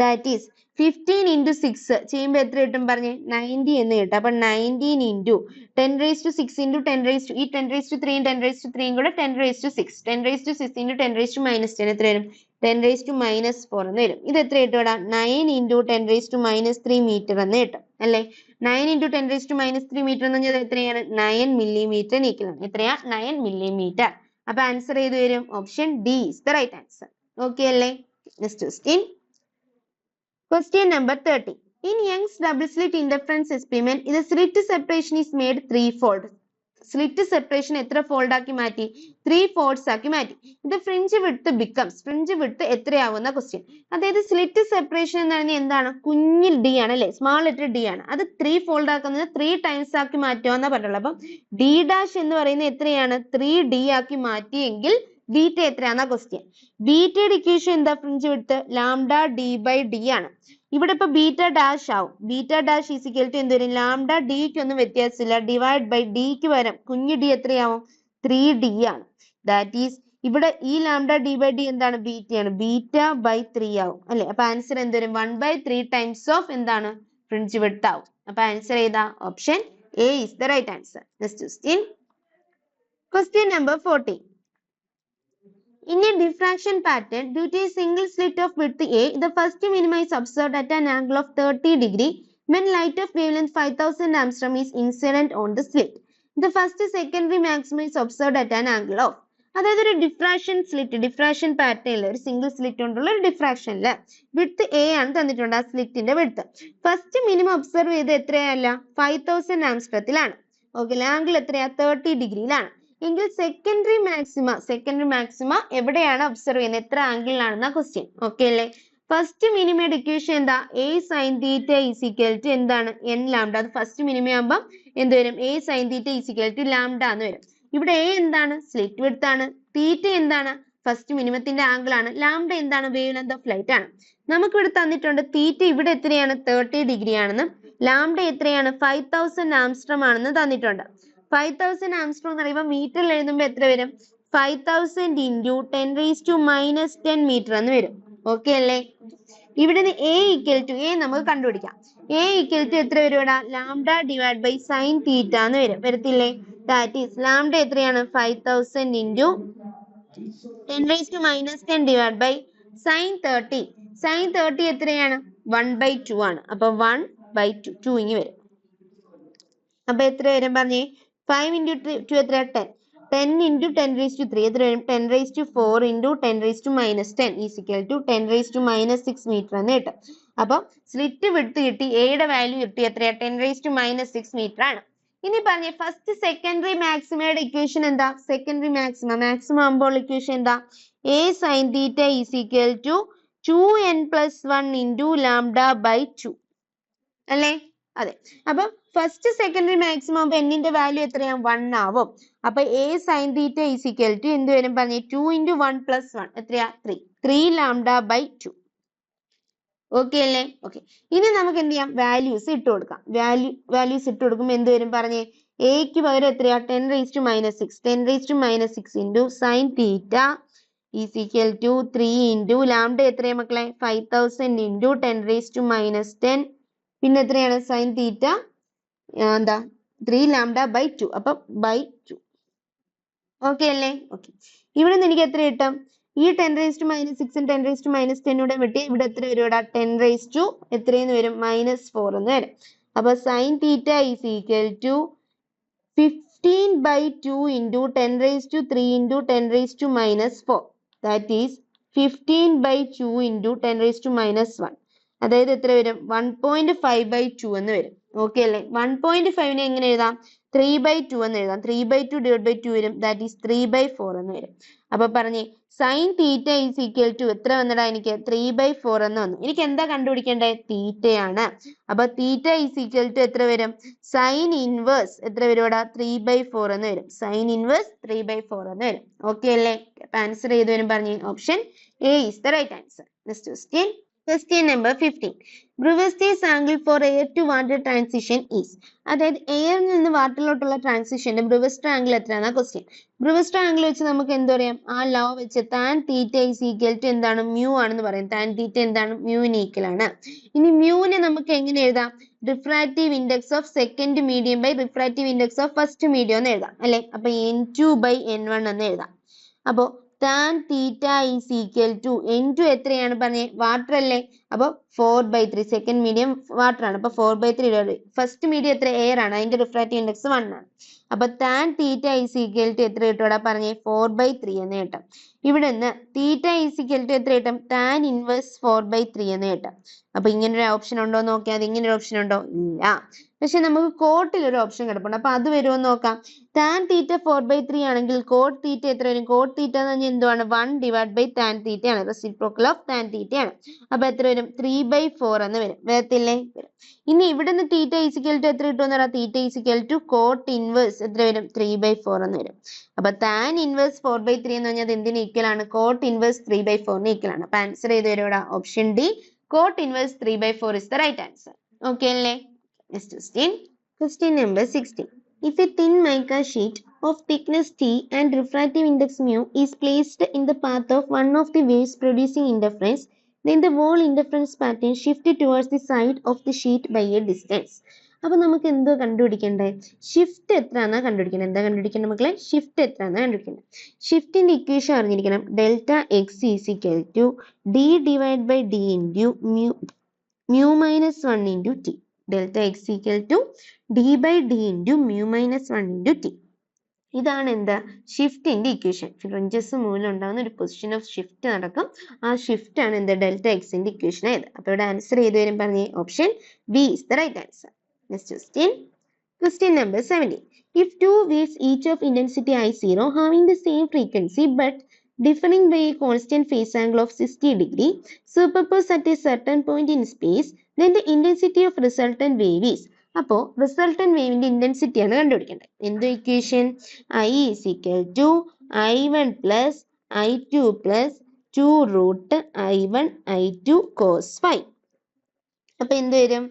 ദാറ്റ് ഈസ് 15 into 6 ചെയ്യുമ്പോൾ എത്ര കിട്ടും പറഞ്ഞേ? 90 എന്ന് കിട്ടും. അപ്പൊ 19 into 10⁻6 into 10⁻, ഈ 10⁻3 10⁻3 കൂടെ 10⁻6, 10⁻6 into 10⁻10 എത്ര വരും? 10⁻4 എന്ന് വരും. ഇത് എത്ര കിട്ടും? 9 into 10⁻3 മീറ്റർ എന്ന് കിട്ടും അല്ലേ? 9 into 10⁻3 മീറ്റർ എന്ന് പറഞ്ഞാൽ എത്രയാണ്? 9 millimeter ഈക്വൽ ആണ്. എത്രയാ? 9 millimeter. അപ്പൊ ആൻസർ ഏത് വരും? Option D is the right answer. Okay അല്ലേ? Next question. Question number 30. In Young's double slit interference experiment, the slit separation is made threefold. Slit separation എത്ര ഫോൾഡ് ആക്കി മാറ്റി? 3 folds ആക്കി മാറ്റി. ഇത് fringe width becomes, fringe width എത്രയാവുന്ന question. അതായത് slit separation എന്ന് പറഞ്ഞാൽ എന്താണ്? കുഞ്ഞിൽ d ആണ് അല്ലെ? സ്മാൾ ലെറ്റർ d ആണ്. അത് 3 ഫോൾഡ് ആക്കുന്നത് 3 ടൈംസ് ആക്കി മാറ്റുമെന്നാ പറഞ്ഞുള്ളത്. അപ്പം d ഡാഷ് എന്ന് പറയുന്നത് എത്രയാണ്? 3d ആക്കി മാറ്റിയെങ്കിൽ ബീറ്റ എത്രയാണെന്നാ ക്വസ്റ്റ്യൻ. ബീറ്റയുടെ ഇക്വേഷൻ എന്താ? ഫ്രിഞ്ച് വിഡ്ത്ത് ലാംഡ d/d ആണ്. ഇവിടെ ഇപ്പൊ ബീറ്റ ഡാഷ് ആവും. Beta dash is equal to എന്ത് വരും? ലാംഡ ഡിക്ക് ഒന്നും വ്യത്യാസമില്ല, ഡിവൈഡ് ബൈ ഡിക്ക് വരും കുഞ്ഞു ഡി എത്രയാവും? 3d ആണ്. ദാറ്റ് ഈസ് ഇവിടെ ഈ ലാംഡ ഡി ബൈ ഡി എന്താണ്? ബീറ്റയാണ്. ബീറ്റ ബൈ 3 ആവും അല്ലെ? അപ്പൊ ആൻസർ എന്ത് വരും? 1/3 ടൈംസ് ഓഫ് എന്താണ്? ഫ്രിഞ്ച് വിഡ്ത്ത് ആവും. അപ്പൊ ആൻസർ ഏതാ? Option A is the right answer. Next question. Question number 14. In a diffraction pattern, due to a single slit of width A, the first minima is observed at an angle of 30 degree when light of wavelength 5000 angstrom is incident on the slit. The first secondary maximum is observed at an angle of. അതായത് ഒരു diffraction slit, diffraction പാറ്റേണിൽ ഒരു single slit കൊണ്ടുള്ള ഒരു ഡിഫ്രാക്ഷനിൽ width A ആണ് തന്നിട്ടുണ്ട്, ആ സ്ലിറ്റിന്റെ width. First minimum observe ചെയ്ത് എത്രയല്ല? 5000 ആംസ്ട്രത്തിലാണ്. ഓക്കെ, ആംഗിൾ എത്രയാ? 30 ഡിഗ്രിയിലാണ്. എങ്കിൽ സെക്കൻഡറി മാക്സിമ എവിടെയാണ് ഒബ്സർവ് ചെയ്യുന്നത്? എത്ര ആംഗിളിലാണെന്ന ക്വസ്റ്റ്യൻ. ഓക്കെ അല്ലേ? ഫസ്റ്റ് മിനിമയുടെ ഇക്വേഷൻ എന്താ? A sine theta is equal to എന്താണ്? N lambda. അത് ഫസ്റ്റ് മിനിമ ആകുമ്പോൾ എന്ത് വരും? A sine theta is equal to lambda എന്ന് വരും. ഇവിടെ എ എന്താണ്? സ്ലിറ്റ് വിഡ്ത്ത് ആണ്. തീറ്റ എന്താണ്? ഫസ്റ്റ് മിനിമത്തിന്റെ ആംഗിൾ ആണ്. ലാംഡ എന്താണ്? വേവ് ലെങ്ത് ഓഫ് ലൈറ്റ് ആണ്. നമുക്ക് ഇവിടെ തന്നിട്ടുണ്ട് തീറ്റ ഇവിടെ എത്രയാണ്? 30 ഡിഗ്രി ആണെന്നും ലാംഡ എത്രയാണ്? 5000 ആംസ്ട്രോം ആണെന്ന് തന്നിട്ടുണ്ട്. 5000 ആംസ്ട്രോം എന്ന് പറയുമ്പോൾ മീറ്ററിൽ എഴുതുമ്പോൾ എത്ര വരും? 5000 ഇൻറ്റു 10⁻⁻10 മീറ്റർ എന്ന് വരും. ഓക്കെ അല്ലേ? ഇവിടെ എ ഈക്വൽ ടു എ നമുക്ക് കണ്ടുപിടിക്കാം. എ ഈക്വൽ ടു എത്ര വരും ഇവിടെ? Lambda divide by sine theta എന്ന് വരും. വരത്തില്ലേ? ദാറ്റ് ഈസ് ലാംഡ എത്രയാണ്? 5000 into 10⁻10 divide by sine 30. Sine 30 എത്രയാണ്? 1/2 ആണ്. അപ്പൊ 1/2 2 ഇങ്ങ് വരും. അപ്പൊ എത്ര വരും പറഞ്ഞേ? 5 ഇൻറ്റു 2 എത്ര? 10. 10 ഇൻറ്റു 10⁻3 എത്ര വരും? 10⁻4 into 10⁻10 is equal to 10⁻6 metre എന്ന് കിട്ടും. അപ്പൊ സ്ലിറ്റ് വിഡ്ത്ത് കിട്ടി, എയുടെ വാല്യൂ കിട്ടി എത്രയാ? 10⁻6 മീറ്റർ ആണ്. ഇനി പറഞ്ഞേ ഫസ്റ്റ് സെക്കൻഡറി മാക്സിമയുടെ ഇക്വേഷൻ എന്താ? സെക്കൻഡറി മാക്സിമം ആകുമ്പോൾ ഇക്വേഷൻ എന്താ? A sine theta is equal to 2n+1 into lambda by 2 അല്ലേ? അതെ. അപ്പൊ ഫസ്റ്റ് സെക്കൻഡറി മാക്സിമം ആകുമ്പോൾ എന്നിന്റെ വാല്യൂ എത്രയാ? 1 ആവും. അപ്പൊ A sine theta is equal to എന്ത് വരും പറഞ്ഞേ? 2 ഇൻറ്റു 1+1 എത്രയാ? 3 ലാംഡ ബൈ 2. ഓക്കെ അല്ലേ? ഓക്കെ. ഇനി നമുക്ക് എന്ത് ചെയ്യാം? വാല്യൂസ് ഇട്ട് കൊടുക്കാം. വാല്യൂസ് ഇട്ട് കൊടുക്കുമ്പോൾ എന്ത് വരും പറഞ്ഞേ? എക്ക് പകരം എത്രയാ? 10⁻6. 10⁻6 into sine theta is equal to 3 into lambda എത്രയാ മക്കളെ? 5000 ഇൻറ്റു 10⁻10 പിന്നെ എത്രയാണ്? സൈൻ തീറ്റ എന്താ? 3 ലാംഡ ബൈ 2. അപ്പൊ ബൈ 2. ഓക്കെ അല്ലേ? ഓക്കെ. ഇവിടെ നിന്ന് എനിക്ക് എത്ര കിട്ടും? ഈ 10⁻6 10⁻10 കൂടെ വെട്ടി ഇവിടെ എത്ര വരും? ഇവിടെ 10 എത്രയെന്ന് വരും? -4 എന്ന് വരും. അപ്പൊ sine theta is equal to 15/2 into 10⁻3 into 10⁻4. That is 15/2 into 10⁻1. അതായത് എത്ര വരും? 1.5/2 എന്ന് വരും. ഓക്കെ അല്ലേ? 1.5നെ എങ്ങനെ എഴുതാം? 3/2 എന്ന് എഴുതാം. 3/2 ഡിവൈഡ് ബൈ 2 വരും. ദാറ്റ് ഈസ് 3/4 എന്ന് വരും. അപ്പൊ പറഞ്ഞേ sine theta is equal to എത്ര വന്നടാ? എനിക്ക് 3/4 എന്ന് വന്നു. എനിക്ക് എന്താ കണ്ടുപിടിക്കേണ്ടത്? തീറ്റയാണ്. അപ്പൊ തീറ്റ ഈസ് ഈക്വൽ ടു എത്ര വരും? സൈൻ ഇൻവേഴ്സ് എത്ര വരും ഇവിടെ? 3/4 എന്ന് വരും. സൈൻ ഇൻവേഴ്സ് 3/4 എന്ന് വരും. ഓക്കെ അല്ലേ? അപ്പൊ ആൻസർ ഏത് വരും പറഞ്ഞേ? Option A is the right answer. Next question. Question number 15. Brewster's angle for air to water transition is. അതായത് എയറിൽ നിന്ന് വാട്ടറിലോട്ടുള്ള ട്രാൻസിഷന്റെ ബ്രൂവസ്റ്റർ ആംഗിൾ എത്രയാണ് ക്വസ്റ്റ്യൻ. ബ്രൂവസ്റ്റർ ആംഗിൾ വെച്ച് നമുക്ക് എന്ത് പറയാം? ആ ലോ വെച്ച് tan theta is equal to എന്താണ്? മ്യൂ ആണെന്ന് പറയും. tan തീറ്റ എന്താണ്? മ്യൂവിന് ഈക്വൽ ആണ്. ഇനി മ്യൂവിനെ നമുക്ക് എങ്ങനെ എഴുതാം? Refractive index of second medium by refractive index of first medium എന്ന് എഴുതാം അല്ലെ? അപ്പൊ n2/n1 എന്ന് എഴുതാം. അപ്പോ tan theta is equal to n2 എത്രയാണ് പറഞ്ഞേ? വാട്ടർ അല്ലേ? അപ്പൊ 4/3. സെക്കൻഡ് മീഡിയം വാട്ടർ ആണ്. അപ്പൊ 4/3 ഫസ്റ്റ് മീഡിയം എത്ര? എയർ ആണ്. അതിന്റെ റിഫ്രാക്റ്റീവ് ഇൻഡെക്സ് 1 ആണ്. അപ്പൊ tan theta is equal to എത്ര കിട്ടും? പറഞ്ഞേ 4/3 എന്ന് കിട്ടും. ഇവിടെ നിന്ന് തീറ്റ ഈസ് ഈക്വൽ ടു എത്ര കിട്ടും? tan ഇൻവേഴ്സ് 4/3 എന്ന് കിട്ടും. അപ്പൊ ഇങ്ങനെ ഒരു ഓപ്ഷൻ ഉണ്ടോ എന്ന് നോക്കിയാൽ അത് ഇങ്ങനെ ഒരു ഓപ്ഷൻ ഉണ്ടോ? ഇല്ല. പക്ഷെ നമുക്ക് കോട്ടിൽ ഒരു ഓപ്ഷൻ കിടപ്പുണ്ട്. അപ്പൊ അത് വരുമോ എന്ന് നോക്കാം. tan തീറ്റ 4/3 ആണെങ്കിൽ കോട്ട് തീറ്റ എത്ര വരും? കോട്ട് തീറ്റ എന്ന് പറഞ്ഞാൽ എന്തുവാണ്? 1 ഡിവൈഡ് ബൈ tan തീറ്റ ആണ്. റെസിപ്രോക്കൽ ഓഫ് tan തീറ്റ ആണ്. അപ്പൊ എത്ര വരും? 3/4 എന്ന് വരും. വരത്തില്ലേ? വരും. ഇനി ഇവിടെ നിന്ന് തീറ്റ ഈസ് ഈക്വൽ ടു എത്ര കിട്ടുമെന്ന് പറയാം? Theta is equal to cot inverse എത്ര വരും? 3/4 എന്ന് വരും. അപ്പൊ tan ഇൻവേഴ്സ് 4/3 എന്ന് പറഞ്ഞാൽ എന്തിന് ഈക്വൽ ആണ്? കോട്ട് ഇൻവേഴ്സ് 3/4 ഈക്വൽ ആണ്. അപ്പൊ ആൻസർ ചെയ്ത് വരും ഇവിടെ option D Cot inverse 3/4 is the right answer. Okay അല്ലേ? Next question. Question number 16. If a thin mica sheet of thickness T and refractive index mu is placed in the path of one of the waves producing interference, then the whole interference pattern shifted towards the side of the sheet by a distance. അപ്പോൾ നമുക്ക് എന്തോ കണ്ടുപിടിക്കണ്ടേ? Shift എത്രയാണെന്നാ കണ്ടുപിടിക്കണം. എന്താ കണ്ടുപിടിക്കേണ്ടത് മക്കളെ? Shift എത്രയാണെന്നാ കണ്ടുപിടിക്കണം. ഷിഫ്റ്റിന്റെ ഇക്വേഷൻ അറിഞ്ഞിരിക്കണം. Delta x is equal to D divide by d into mu minus 1 into t. Delta x equal to D by d into mu minus 1 into t. ഇതാണ് എന്താ? ഷിഫ്റ്റിന്റെ ഇക്വേഷൻ. ഫ്രിഞ്ചസ് മൂലം ഉണ്ടാകുന്ന ഒരു പൊസിഷൻ ഓഫ് ഷിഫ്റ്റ് നടക്കും. ആ shift ആണ് എന്താ? Delta എക്സിന്റെ ഇക്വേഷൻ ആയത്. അപ്പൊ ഇവിടെ ആൻസർ ചെയ്ത് വരും പറഞ്ഞേ. Option B is the right answer. Next question. Question number 17. If two waves each of intensity I0 having the same frequency but differing by a constant phase angle of 60 degree superposed at a certain point in space, then the intensity of resultant wave is. അപ്പോൾ resultant വേവിന്റെ intensity ആണ് കണ്ടുപിടിക്കേണ്ടത്. എന്ത് equation? I is equal to I1 plus I2 plus 2 root I1 I2 cos phi. അപ്പൊ എന്ത് വരും?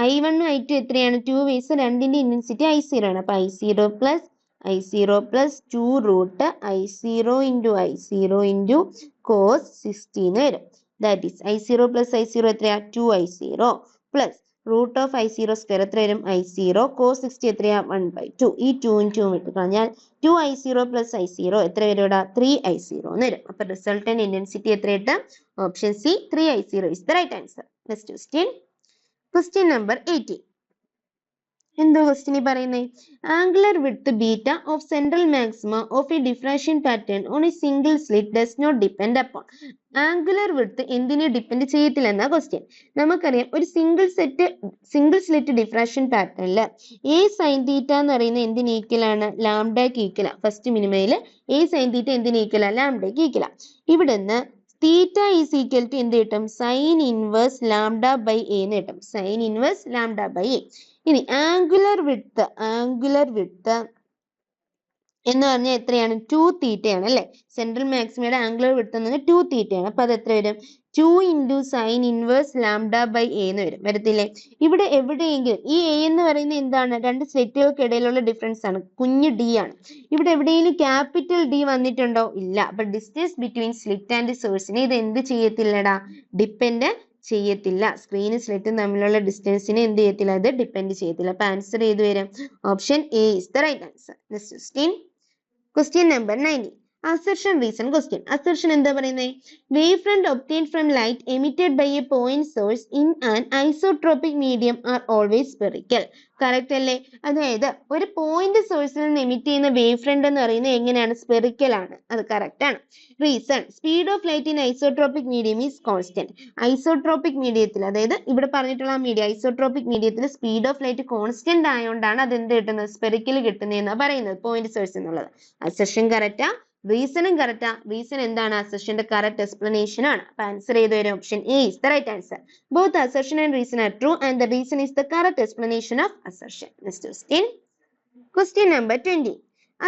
I1 I2 എത്രയാണ്? 2 waves രണ്ടിന്റെ ഇന്റൻസിറ്റി I0 ആണ്. അപ്പൊ I0 plus 2 root I0 into cos 60 എന്ന് വരും. That is I0 plus I0 എത്രയാ? 2I0 plus root of I0 square എത്ര വരും? I0 cos 60 എത്രയാ? 1/2. ഈ 2 വിട്ട് കളഞ്ഞാൽ 2I0 plus I0 എത്ര വരും ഇവിടെ? 3I0 എന്ന് വരും. അപ്പൊ റിസൾട്ടന്റ് ഇന്റൻസിറ്റി എത്ര കിട്ടും? Option C 3I0 is the right answer. Next question. Question number 18. എന്തോ ക്വസ്റ്റ്യൻ ഈ പറയുന്നത്? Angular width beta of central maxima of a diffraction pattern on a single slit does not depend upon. Angular width എന്തിനെ depend ചെയ്യത്തില്ല എന്നാ question. നമുക്കറിയാം ഒരു single slit diffraction പാറ്റേണിൽ a sine theta എന്ന് പറയുന്നത് എന്തിന് ഈക്വൽ ആണ്? ലാംഡയ്ക്ക് ഈക്വൽ. ഫസ്റ്റ് മിനിമയിൽ എ സൈൻ തീറ്റ എന്തിന് ഈക്വൽ? ലാംഡയ്ക്ക് ഈക്വൽ. ഇവിടുന്ന് തീറ്റ ഈസ് ഈക്വൽ ടു എന്ത് കിട്ടും? Sine inverse lambda by a എന്ന് കിട്ടും. Sine inverse lambda by a. ഇനി ആംഗുലർ വിഡ്ത്ത് എന്ന് പറഞ്ഞാൽ എത്രയാണ്? 2 തീറ്റയാണ് അല്ലെ? സെൻട്രൽ മാക്സിമയുടെ ആംഗുലർ വിഡ്ത്ത് എന്ന് പറഞ്ഞാൽ 2 തീറ്റയാണ്. അപ്പൊ അത് എത്ര വരും? 2 into sine inverse lambda by a എന്ന് വരും. വരത്തില്ലേ? ഇവിടെ എവിടെയെങ്കിലും ഈ എ എന്ന് പറയുന്നത് എന്താണ്? രണ്ട് സ്ലിറ്റുകൾക്ക് ഇടയിലുള്ള ഡിഫറൻസ് ആണ്. കുഞ്ഞ് ഡി ആണ്. ഇവിടെ എവിടെയെങ്കിലും ക്യാപിറ്റൽ ഡി വന്നിട്ടുണ്ടോ? ഇല്ല. അപ്പൊ ഡിസ്റ്റൻസ് ബിറ്റ്വീൻ സ്ലിറ്റ് ആൻഡ് സോഴ്സിനെ ഇത് എന്ത് ചെയ്യത്തില്ലടാ? ഡിപ്പെൻഡ് ചെയ്യത്തില്ല. സ്ക്രീനും സ്ലിറ്റും തമ്മിലുള്ള ഡിസ്റ്റൻസിനെ എന്ത് ചെയ്യത്തില്ല? അത് ഡിപ്പെൻഡ് ചെയ്യത്തില്ല. അപ്പൊ ആൻസർ ചെയ്ത് വരും. Option A is the right answer. Next question. Question number 19. Assertion reason question. Assertion എന്താ പറയുന്നത്? Wave front obtained from light emitted by a point source in an isotropic medium are always spherical. Correct അല്ലേ? അതായത് ഒരു point സോഴ്സിൽ നിന്ന് emit ചെയ്യുന്ന wave front എന്ന് പറയുന്നത് എങ്ങനെയാണ്? സ്പെറിക്കൽ ആണ്. അത് കറക്റ്റ് ആണ്. Reason speed of light in isotropic medium is constant. Isotropic മീഡിയത്തിൽ, അതായത് ഇവിടെ പറഞ്ഞിട്ടുള്ള മീഡിയം ഐസോട്രോപിക് മീഡിയത്തിൽ സ്പീഡ് ഓഫ് ലൈറ്റ് കോൺസ്റ്റന്റ് ആയതുകൊണ്ടാണ് അത് എന്ത് കിട്ടുന്നത്? സ്പെറിക്കൽ കിട്ടുന്നതെന്നാണ് പറയുന്നത് പോയിന്റ് സോഴ്സ് എന്നുള്ളത്. അസർഷൻ കറക്റ്റാ, റീസണും കറക്റ്റാ. റീസൺ എന്താണ്? അസർഷന്റെ കറക്റ്റ് എക്സ്പ്ലനേഷൻ ആണ്. അപ്പൊ ആൻസർ ചെയ്ത് വരും. Option A is the right answer. Both assertion and reason are true and the reason is the correct explanation of assertion. Next question. Question number 20.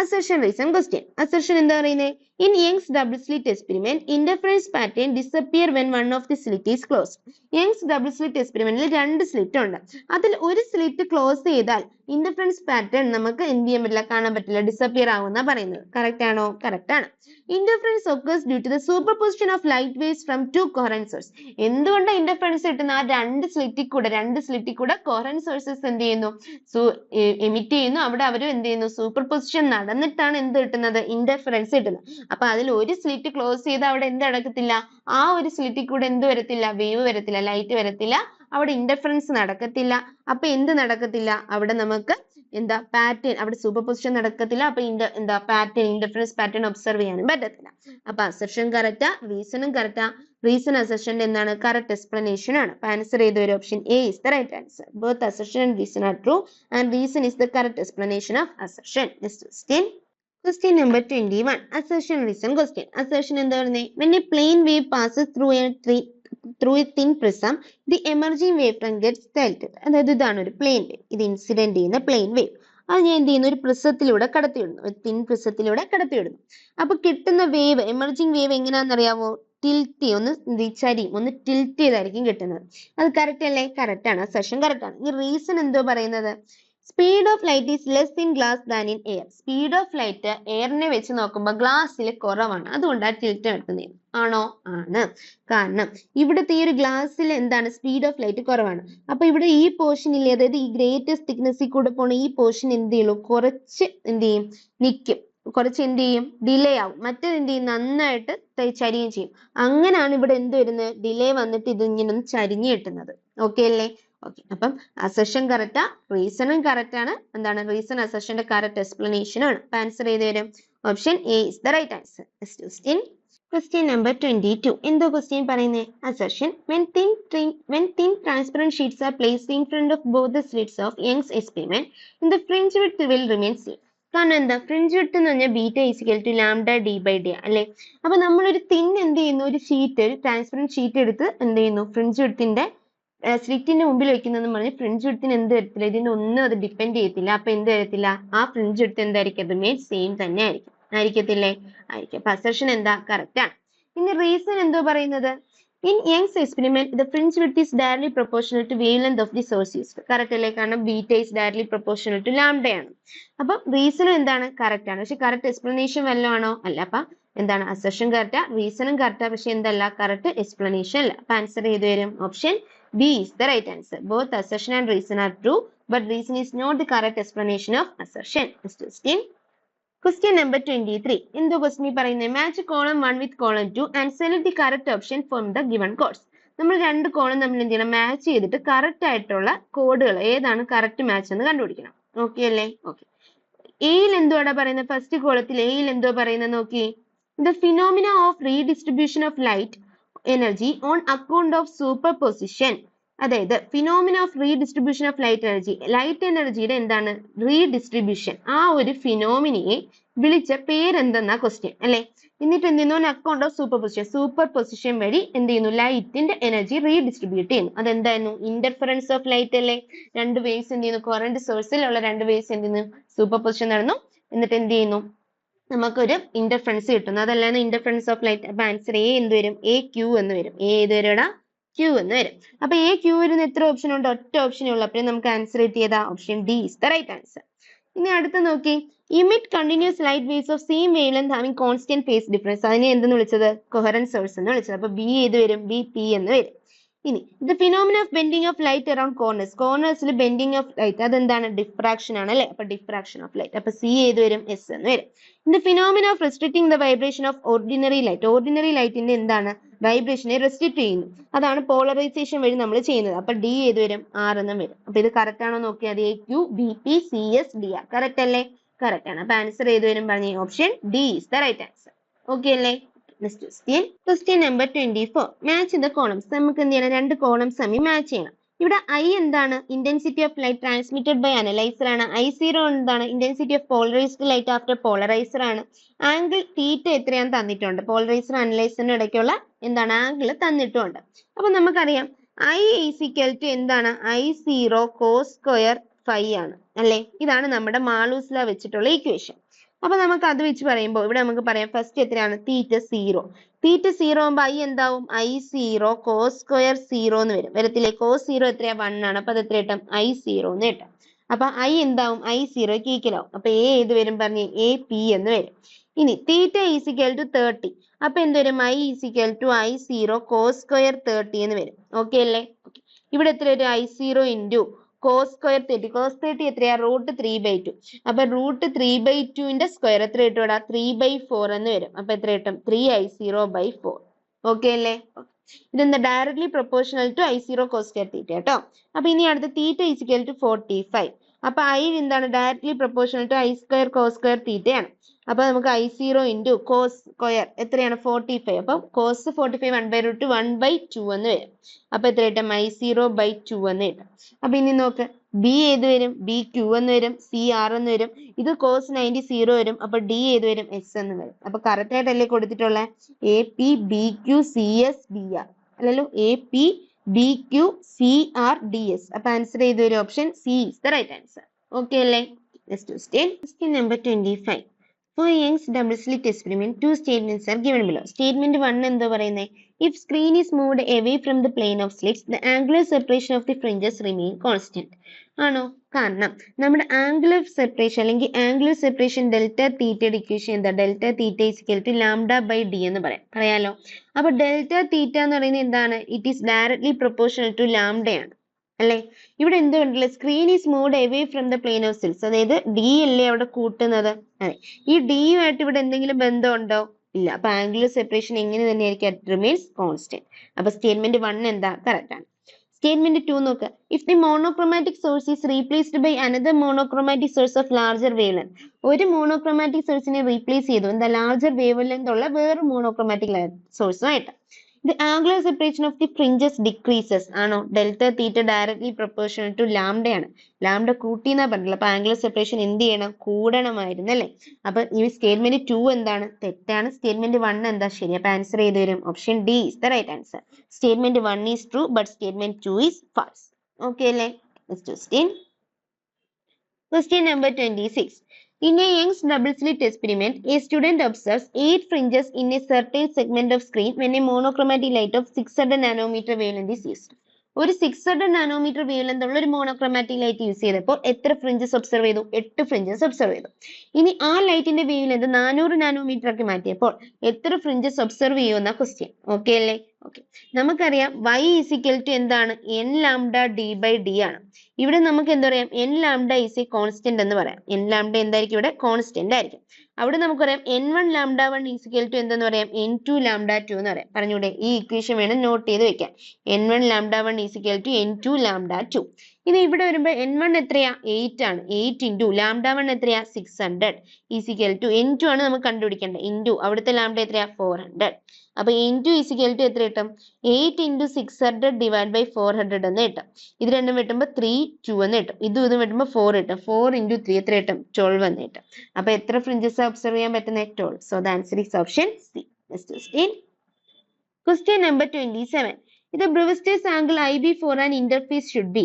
Assertion reason question. Assertion എന്താ പറയുന്നത്? In Young's double slit experiment, interference pattern disappear when one of the slit is closed. Young's double slit experimentൽ രണ്ട് slit ഉണ്ട്. അതിൽ ഒരു slit close ചെയ്താൽ interference pattern നമുക്ക് എന്ത് ചെയ്യാൻ പറ്റില്ല? കാണാൻ പറ്റില്ല. ഡിസപ്പിയർ ആവുന്ന പറയുന്നത്. കറക്റ്റ് ആണോ? കറക്റ്റ് ആണ്. Interference occurs due to the superposition of light waves from two coherent sources. എന്തുകൊണ്ടാണ് ഇന്റർഫറൻസ് കിട്ടുന്ന? ആ രണ്ട് സ്ലിറ്റിൽ കൂടെ കോഹറന്റ് സോഴ്സസ് എന്ത് ചെയ്യുന്നു? എമിറ്റ് ചെയ്യുന്നു. അവിടെ അവർ എന്ത് ചെയ്യുന്നു? സൂപ്പർ പൊസിഷൻ നടന്നിട്ടാണ് എന്ത് കിട്ടുന്നത്? ഇന്റർഫറൻസ് കിട്ടുന്നത്. അപ്പൊ അതിൽ ഒരു സ്ലിറ്റ് ക്ലോസ് ചെയ്ത് അവിടെ എന്ത് നടക്കത്തില്ല? ആ ഒരു സ്ലിറ്റിൽ കൂടെ എന്ത് വരത്തില്ല? വേവ് വരത്തില്ല, ലൈറ്റ് വരത്തില്ല. അവിടെ ഇന്റർഫറൻസ് നടക്കത്തില്ല. അപ്പൊ എന്ത് നടക്കത്തില്ല? അവിടെ നമുക്ക് എന്താ? പാറ്റേൺ, അവിടെ സൂപ്പർ പൊസിഷൻ നടക്കത്തില്ല. അപ്പൊ എന്താ? പാറ്റേൺ, ഇന്റർഫറൻസ് പാറ്റേൺ ഒബ്സർവ് ചെയ്യാനും പറ്റത്തില്ല. അപ്പൊ അസർഷൻ കറക്റ്റാ, റീസണും കറക്റ്റാ. റീസൺ അസർഷന്റെ എന്താണ്? കറക്റ്റ് എക്സ്പ്ലനേഷൻ ആണ്. അപ്പൊ ആൻസർ ചെയ്ത ഒരു option A is the right answer. Both assertion and reason are true and reason is the correct explanation of assertion. Next question. Question number 21. Assertion reason question. Assertion എന്താ പറയുന്നത്? When a plane wave passes through a thin prism, the emerging wavefront gets tilted. അതായത് ഇതാണ് ഒരു plane wave. ഇത് incident ചെയ്യുന്ന plane wave. അത് ഞാൻ എന്ത് ചെയ്യുന്നു? ഒരു പ്രിസത്തിലൂടെ കടത്തിവിടുന്നു. ഒരു തിൻ പ്രിസത്തിലൂടെ കടത്തിവിടുന്നു. അപ്പൊ കിട്ടുന്ന വേവ്, എമർജിംഗ് വേവ് എങ്ങനെയാണെന്ന് അറിയാമോ? ടിൽറ്റ് ഒന്ന് ചരിയും, ഒന്ന് ടിൽറ്റ് ചെയ്തായിരിക്കും കിട്ടുന്നത്. അത് കറക്റ്റ് അല്ലേ? കറക്റ്റ് ആണ്. അസർഷൻ കറക്റ്റ് ആണ്. ഈ റീസൺ എന്തോ പറയുന്നത്? Speed of light is less in glass than in air. Speed of light എയറിനെ വെച്ച് നോക്കുമ്പോൾ ഗ്ലാസ്സിൽ കുറവാണ്, അതുകൊണ്ടാണ് ടിൽറ്റ് നടത്തുന്നത്. ആണോ? ആണ്. കാരണം ഇവിടുത്തെ ഈ ഒരു ഗ്ലാസ്സിൽ എന്താണ്, സ്പീഡ് ഓഫ് ലൈറ്റ് കുറവാണ്. അപ്പൊ ഇവിടെ ഈ പോർഷനിൽ, അതായത് ഈ ഗ്രേറ്റസ്റ്റ് തിക്നെസ്സിൽ കൂടെ പോണ ഈ പോർഷൻ എന്ത് ചെയ്യുള്ളൂ, കുറച്ച് എന്ത് ചെയ്യും, നിൽക്കും, കുറച്ച് എന്ത് ചെയ്യും, ഡിലേ ആവും. മറ്റേത് എന്ത് ചെയ്യും, നന്നായിട്ട് ചരിയും ചെയ്യും. അങ്ങനെയാണ് ഇവിടെ എന്ത് വരുന്നത്, ഡിലേ വന്നിട്ട് ഇത് ഇങ്ങനെ ഒന്ന് ചരിഞ്ഞ് കിട്ടുന്നത്. ഓക്കെ അല്ലേ? ഓക്കെ. അപ്പം അസർഷൻ കറക്റ്റാ, റീസണും കറക്റ്റ് ആണ്. എന്താണ് റീസൺ അസർഷന്റെ കറക്റ്റ് എക്സ്പ്ലനേഷൻ ആണ്. അപ്പൊ ആൻസർ ചെയ്ത് വരും option A is the right answer. Question number 22. എന്തോ ക്വസ്റ്റ്യൻ പറയുന്നത്? Assertion when thin transparent sheets are placed in front of both the slits of Young's experiment, the fringe width will remain same. കാരണം എന്താ, fringe width എന്ന് പറഞ്ഞാൽ beta equal to lambda D by d അല്ലെ. അപ്പൊ നമ്മളൊരു thin എന്ത് ചെയ്യുന്നു, ഒരു ഷീറ്റ്, ഒരു ട്രാൻസ്പെറന്റ് ഷീറ്റ് എടുത്ത് എന്ത് ചെയ്യുന്നു, ഫ്രിഞ്ച് വിഡ്ത്തിന്റെ സ്ലിറ്റിന്റെ മുമ്പിൽ വെക്കുന്നതെന്ന് പറഞ്ഞ് ഫ്രിഞ്ച് വിഡ്ത്തിന് എന്ത് വരത്തില്ല, ഇതിന് ഒന്നും അത് ഡിപ്പെൻഡ് ചെയ്യത്തില്ല. അപ്പൊ എന്ത് വരത്തില്ല, ആ ഫ്രിഞ്ച് വിഡ്ത്ത് എന്തായിരിക്കും, റിമെയിൻ സെയിം തന്നെ ആയിരിക്കും. ആയിരിക്കത്തില്ലേ? ആയിരിക്കും. അപ്പൊ അസർഷൻ എന്താ, കറക്റ്റ് ആണ്. ഇനി റീസൺ എന്തോ പറയുന്നത്? In Young's experiment the fringe width is directly proportional to wave length of the source used. Correct അല്ലേ? കാരണം beta is directly proportional to lambda ആണ്. അപ്പൊ റീസണും എന്താണ്, കറക്റ്റ് ആണ്. പക്ഷെ കറക്റ്റ് എക്സ്പ്ലനേഷൻ വല്ലതും ആണോ? അല്ല. അപ്പൊ എന്താണ്, അസർഷൻ കറക്റ്റാ, റീസണും കറക്റ്റാ, പക്ഷെ എന്തല്ല, കറക്റ്റ് എക്സ്പ്ലനേഷൻ അല്ല. അപ്പൊ ആൻസർ ചെയ്ത് വരും option B is the right answer. Both assertion and reason are true, but reason is not the correct explanation of assertion. Question number 23. എന്തോ ക്വസ്റ്റ്യൻ പറയുന്നത്? Match column 1 with column 2 and select the correct option from the given codes. നമ്മൾ രണ്ട് column തമ്മിൽ എന്ത് ചെയ്യണം, match ചെയ്തിട്ട് correct ആയിട്ടുള്ള കോഡുകൾ ഏതാണ് കറക്റ്റ് മാച്ച് എന്ന് കണ്ടുപിടിക്കണം. ഓക്കെ അല്ലേ? ഓക്കെ. എയിൽ എന്തുവാടാ പറയുന്നത്? ഫസ്റ്റ് കോളത്തിൽ എയിൽ എന്തോ പറയുന്നത് നോക്കി. The phenomena of redistribution of light energy on account of superposition. അതായത് phenomena of redistribution of light energy, light എനർജിയുടെ എന്താണ് റീഡിസ്ട്രിബ്യൂഷൻ, ആ ഒരു ഫിനോമിനയെ വിളിച്ച പേരെന്തെന്നാ ക്വസ്റ്റ്യൻ അല്ലെ. എന്നിട്ട് എന്ത് ചെയ്യുന്നു, അക്കൗണ്ട് ഓഫ് സൂപ്പർ പൊസിഷൻ വഴി എന്ത് ചെയ്യുന്നു, ലൈറ്റിന്റെ എനർജി റീഡിസ്ട്രിബ്യൂട്ട് ചെയ്യുന്നു. അതെന്തായിരുന്നു, ഇന്റർഫറൻസ് ഓഫ് ലൈറ്റ് അല്ലേ. രണ്ട് വേവ്സ് എന്ത് ചെയ്യുന്നു, കറന്റ് സോഴ്സിലുള്ള രണ്ട് വേവ്സ് എന്ത് ചെയ്യുന്നു, സൂപ്പർ പൊസിഷൻ നടന്നു. എന്നിട്ട് എന്ത് ചെയ്യുന്നു, നമുക്കൊരു ഇന്റർഫറൻസ് കിട്ടുന്നു. അതല്ലാതെ ഇന്റർഫറൻസ് ഓഫ് ലൈറ്റ്. അപ്പൊ ആൻസർ എ എന്ത് വരും, എ ക്യൂ എന്ന് വരും. എ ഏത് വരും, ക്യൂ എന്ന് വരും. അപ്പൊ എ ക്യൂ വരുന്ന എത്ര ഓപ്ഷൻ ഉണ്ട്? ഒറ്റ ഓപ്ഷനേ ഉള്ളൂ. അപ്പോൾ നമുക്ക് ആൻസർ കിട്ടിയതാ option D is the right answer. ഇനി അടുത്ത് നോക്കി. emit continuous light waves of same wavelength having constant phase difference. അതിനെ എന്തെന്ന് വിളിച്ചത്, കൊഹറന്റ് സോഴ്സ് എന്ന് വിളിച്ചത്. അപ്പൊ ബി ഏത് വരും, ബി പി എന്ന് വരും. ഇനി the phenomena of bending of light around corners. കോർണേഴ്സിൽ ബെൻഡിങ് ഓഫ് ലൈറ്റ്, അതെന്താണ്, ഡിഫ്രാക്ഷൻ ആണ് അല്ലെ. അപ്പൊ ഡിഫ്രാക്ഷൻ ഓഫ് ലൈറ്റ്. അപ്പൊ സി ഏത് വരും, എസ് എന്ന് വരും. the phenomena of restricting the vibration of ordinary light. Ordinary ലൈറ്റിന്റെ എന്താണ്, വൈബ്രേഷനെ റെസ്ട്രിക്ട് ചെയ്യുന്നു. അതാണ് പോളറൈസേഷൻ വഴി നമ്മൾ ചെയ്യുന്നത്. അപ്പൊ ഡി ഏത് വരും, ആർ എന്നും വരും. അപ്പൊ ഇത് കറക്റ്റ് ആണോ നോക്കിയാൽ A Q B P C S D R. Correct അല്ലേ? കറക്റ്റ് ആണ്. അപ്പൊ ആൻസർ ഏത് വരും പറഞ്ഞ option D is the right answer. Okay അല്ലേ? Next question number 24. Match the columns. നമുക്ക് എന്ത് ചെയ്യണം, രണ്ട് കോളംസ് തമ്മിൽ മാച്ച് ചെയ്യണം. ഇവിടെ ഐ എന്താണ്, intensity of light transmitted by analyser ആണ്. I0 എന്താണ്, intensity of polarised light after polariser ആണ്. ആംഗിൾ തീറ്റ എത്രയാണെന്ന് തന്നിട്ടുണ്ട്. പോളറൈസർ അനലൈസറിനും ഇടയ്ക്കുള്ള എന്താണ് ആംഗിൾ തന്നിട്ടുണ്ട്. അപ്പൊ നമുക്കറിയാം I ഈക്വൽ ടു എന്താണ്, I0 കോസ് സ്ക്വയർ ഫൈ ആണ് അല്ലെ. ഇതാണ് നമ്മുടെ മാലൂസ് ലോ വെച്ചിട്ടുള്ള ഇക്വേഷൻ. അപ്പൊ നമുക്ക് അത് വെച്ച് പറയുമ്പോൾ ഇവിടെ നമുക്ക് പറയാം ഫസ്റ്റ് എത്രയാണ്, തീറ്റ 0. തീറ്റ 0 ആകുമ്പോൾ ഐ എന്താവും, I0 കോസ് സ്ക്വയർ 0 എന്ന് വരും. വരത്തില്ലേ? കോസ് 0 എത്രയാ, 1 ആണ്. അപ്പൊ അത് എത്ര കിട്ടും, I0 എന്ന് കിട്ടും. അപ്പൊ ഐ എന്താവും, I0 ഈക്വൽ ആവും. അപ്പൊ എ ഏത് വരും പറഞ്ഞേ, എ പി എന്ന് വരും. ഇനി തീറ്റ ഈക്വൽ ടു 30. അപ്പൊ എന്ത് വരും, I equal to I0 cos square 30 എന്ന് വരും. ഓക്കെ അല്ലേ? ഇവിടെ എത്ര വരും, I0 into cos square 30. Cos 30 എത്രയാ, √3/2. അപ്പൊ √3/2 സ്ക്വയർ എത്ര കിട്ടും, 3/4 എന്ന് വരും. അപ്പൊ എത്ര കിട്ടും, 3I0/4. ഓക്കെ അല്ലേ? ഇതെന്താ, directly proportional to I0 cos square theta കേട്ടോ. അപ്പൊ ഇനി അടുത്ത തീറ്റ ഈക്വൽ ടു 45. അപ്പൊ ഐ എന്താണ്, directly proportional to I² cos square തീറ്റയാണ്. അപ്പൊ നമുക്ക് I0 ഇൻറ്റു കോസ് സ്ക്വയർ എത്രയാണ്, 45. അപ്പൊ കോസ് 45 1/√2 1/2 എന്ന് വരും. അപ്പൊ എത്ര കിട്ടും, I0/2 എന്ന് കിട്ടും. അപ്പൊ ഇനി നോക്ക്, ബി ഏത് വരും, ബി ക്യൂ എന്ന് വരും. സി ആർ എന്ന് വരും. ഇത് കോസ് 90 0 വരും. അപ്പൊ ഡി ഏത് വരും, എസ് എന്ന് വരും. അപ്പൊ കറക്റ്റ് ആയിട്ടല്ലേ കൊടുത്തിട്ടുള്ള A P B Q C S D R അല്ലല്ലോ, A P B Q C R D S. അപ്പൊ ആൻസർ ചെയ്ത ഒരു option C is the right answer. Okay അല്ലേ? Next question number 25. For Young's double slit experiment, two statements are given below. Statement 1 എന്താ പറയുന്നത്? If screen is moved away from the plane of slits, the angular separation of the fringes remain constant. ആണോ? കാരണം നമ്മുടെ angular separation അല്ലെങ്കിൽ angular separation delta തീറ്റയുടെ equation എന്താ? Delta theta is equal to lambda by D എന്ന് പറയാലോ. അപ്പൊ delta theta എന്ന് പറയുന്നത് എന്താണ്? It is directly proportional to ലാംഡയാണ് അല്ലെ. ഇവിടെ എന്ത് കണ്ടില്ല? Screen is moved away from the plane of slits, അതായത് ഡി അല്ലേ അവിടെ കൂട്ടുന്നത്. അതെ, ഈ ഡിയുമായിട്ട് ഇവിടെ എന്തെങ്കിലും ബന്ധമുണ്ടോ? ഇല്ല. അപ്പൊ ആംഗുലർ സെപ്പറേഷൻ എങ്ങനെ തന്നെയായിരിക്കും? It remains constant. അപ്പൊ സ്റ്റേറ്റ്മെന്റ് 1 എന്താ? കറക്റ്റ് ആണ്. സ്റ്റേറ്റ്മെന്റ് 2 നോക്ക്. If the monochromatic source is replaced by another monochromatic source of larger wavelength, ഒരു മോണോക്രോമാറ്റിക് സോഴ്സിനെ റീപ്ലേസ് ചെയ്തു എന്താ? ലാർജർ വേവ് ലെങ്ത് ഉള്ള വേറെ മോണോക്രോമാറ്റിക് സോഴ്സുമായിട്ട്. The angular separation of the fringes decreases. ആണോ? Delta theta directly proportional to lambda ആണ്. Lambda കൂട്ടിന്നാ പറഞ്ഞില്ല. അപ്പൊ ആംഗുലർ സെപ്പറേഷൻ എന്ത് ചെയ്യണം? കൂടണമായിരുന്നു അല്ലേ. അപ്പൊ ഈ സ്റ്റേറ്റ്മെന്റ് 2 എന്താണ്? തെറ്റാണ്. സ്റ്റേറ്റ്മെന്റ് 1 എന്താ? ശരി. അപ്പൊ ആൻസർ ചെയ്ത് വരും option D is the right answer. Statement 1 is true but statement 2 is false. Okay അല്ലേ? Next question. Question number 26. In a Young's double slit experiment, a student observes 8 fringes in a certain segment of screen when a monochromatic light of 600 nanometer wavelength is used. ഒരു 600 nanometre wave length ഉള്ള ഒരു monochromatic light use ചെയ്തപ്പോൾ എത്ര fringes observe ചെയ്തു? 8 fringes observe ചെയ്തു. ഇനി ആ ലൈറ്റിന്റെ വേവ് ലെങ്ത് 400 നാനോമീറ്റർ ആക്കി മാറ്റിയപ്പോൾ എത്ര ഫ്രിഞ്ചസ് ഒബ്സർവ് ചെയ്യുമെന്ന ക്വസ്റ്റ്യൻ. ഓക്കെ അല്ലേ? ഓക്കെ. നമുക്കറിയാം y ഈസ് ഈക്വൽ ടു എന്താണ്? n lambda D by D ആണ്. ഇവിടെ നമുക്ക് എന്താ പറയാം? n lambda is a constant എന്ന് പറയാം. n ലാംഡ എന്തായിരിക്കും? ഇവിടെ കോൺസ്റ്റന്റ് ആയിരിക്കും. അവിടെ നമുക്കറിയാം n1 lambda 1 is equal to എന്തെന്ന് പറയാം? n2 ലാംഡ 2 എന്ന് പറയാം. പറഞ്ഞൂടെ? ഈ ഇക്വേഷൻ വേണം നോട്ട് ചെയ്ത് വെക്കാൻ. n1 lambda 1 is equal to n2 lambda 2. ഇനി ഇവിടെ വരുമ്പോൾ n1 എത്രയാ? 8 ആണ്. 8 ഇൻറ്റു ലാംഡ 1 എത്രയാ? 600 ഈസ് ഈക്വൽ ടു n2 ആണ് നമുക്ക് കണ്ടുപിടിക്കേണ്ടത്. ഇൻറ്റു അവിടുത്തെ ലാംഡ എത്രയാ? 400. അപ്പൊ n2 ഈസ് ഈക്വൽ ടു എത്ര കിട്ടും? 8 ഇൻറ്റു 600 ഡിവൈഡ് ബൈ 400 എന്ന് കിട്ടും. ഇത് രണ്ടും വെട്ടുമ്പോൾ 3 2 എന്ന് കിട്ടും. ഇതും വെട്ടുമ്പോൾ 4 കിട്ടും. 4 ഇൻറ്റു 3 എത്ര കിട്ടും? 12 എന്ന് കിട്ടും. അപ്പൊ എത്ര ഫ്രിഞ്ചസ് ഒബ്സർവ് ചെയ്യാൻ പറ്റുന്നത്? 12. So the answer is option C. Next question. Question number 27. ഇത് Brewster's angle IB for an interface should be.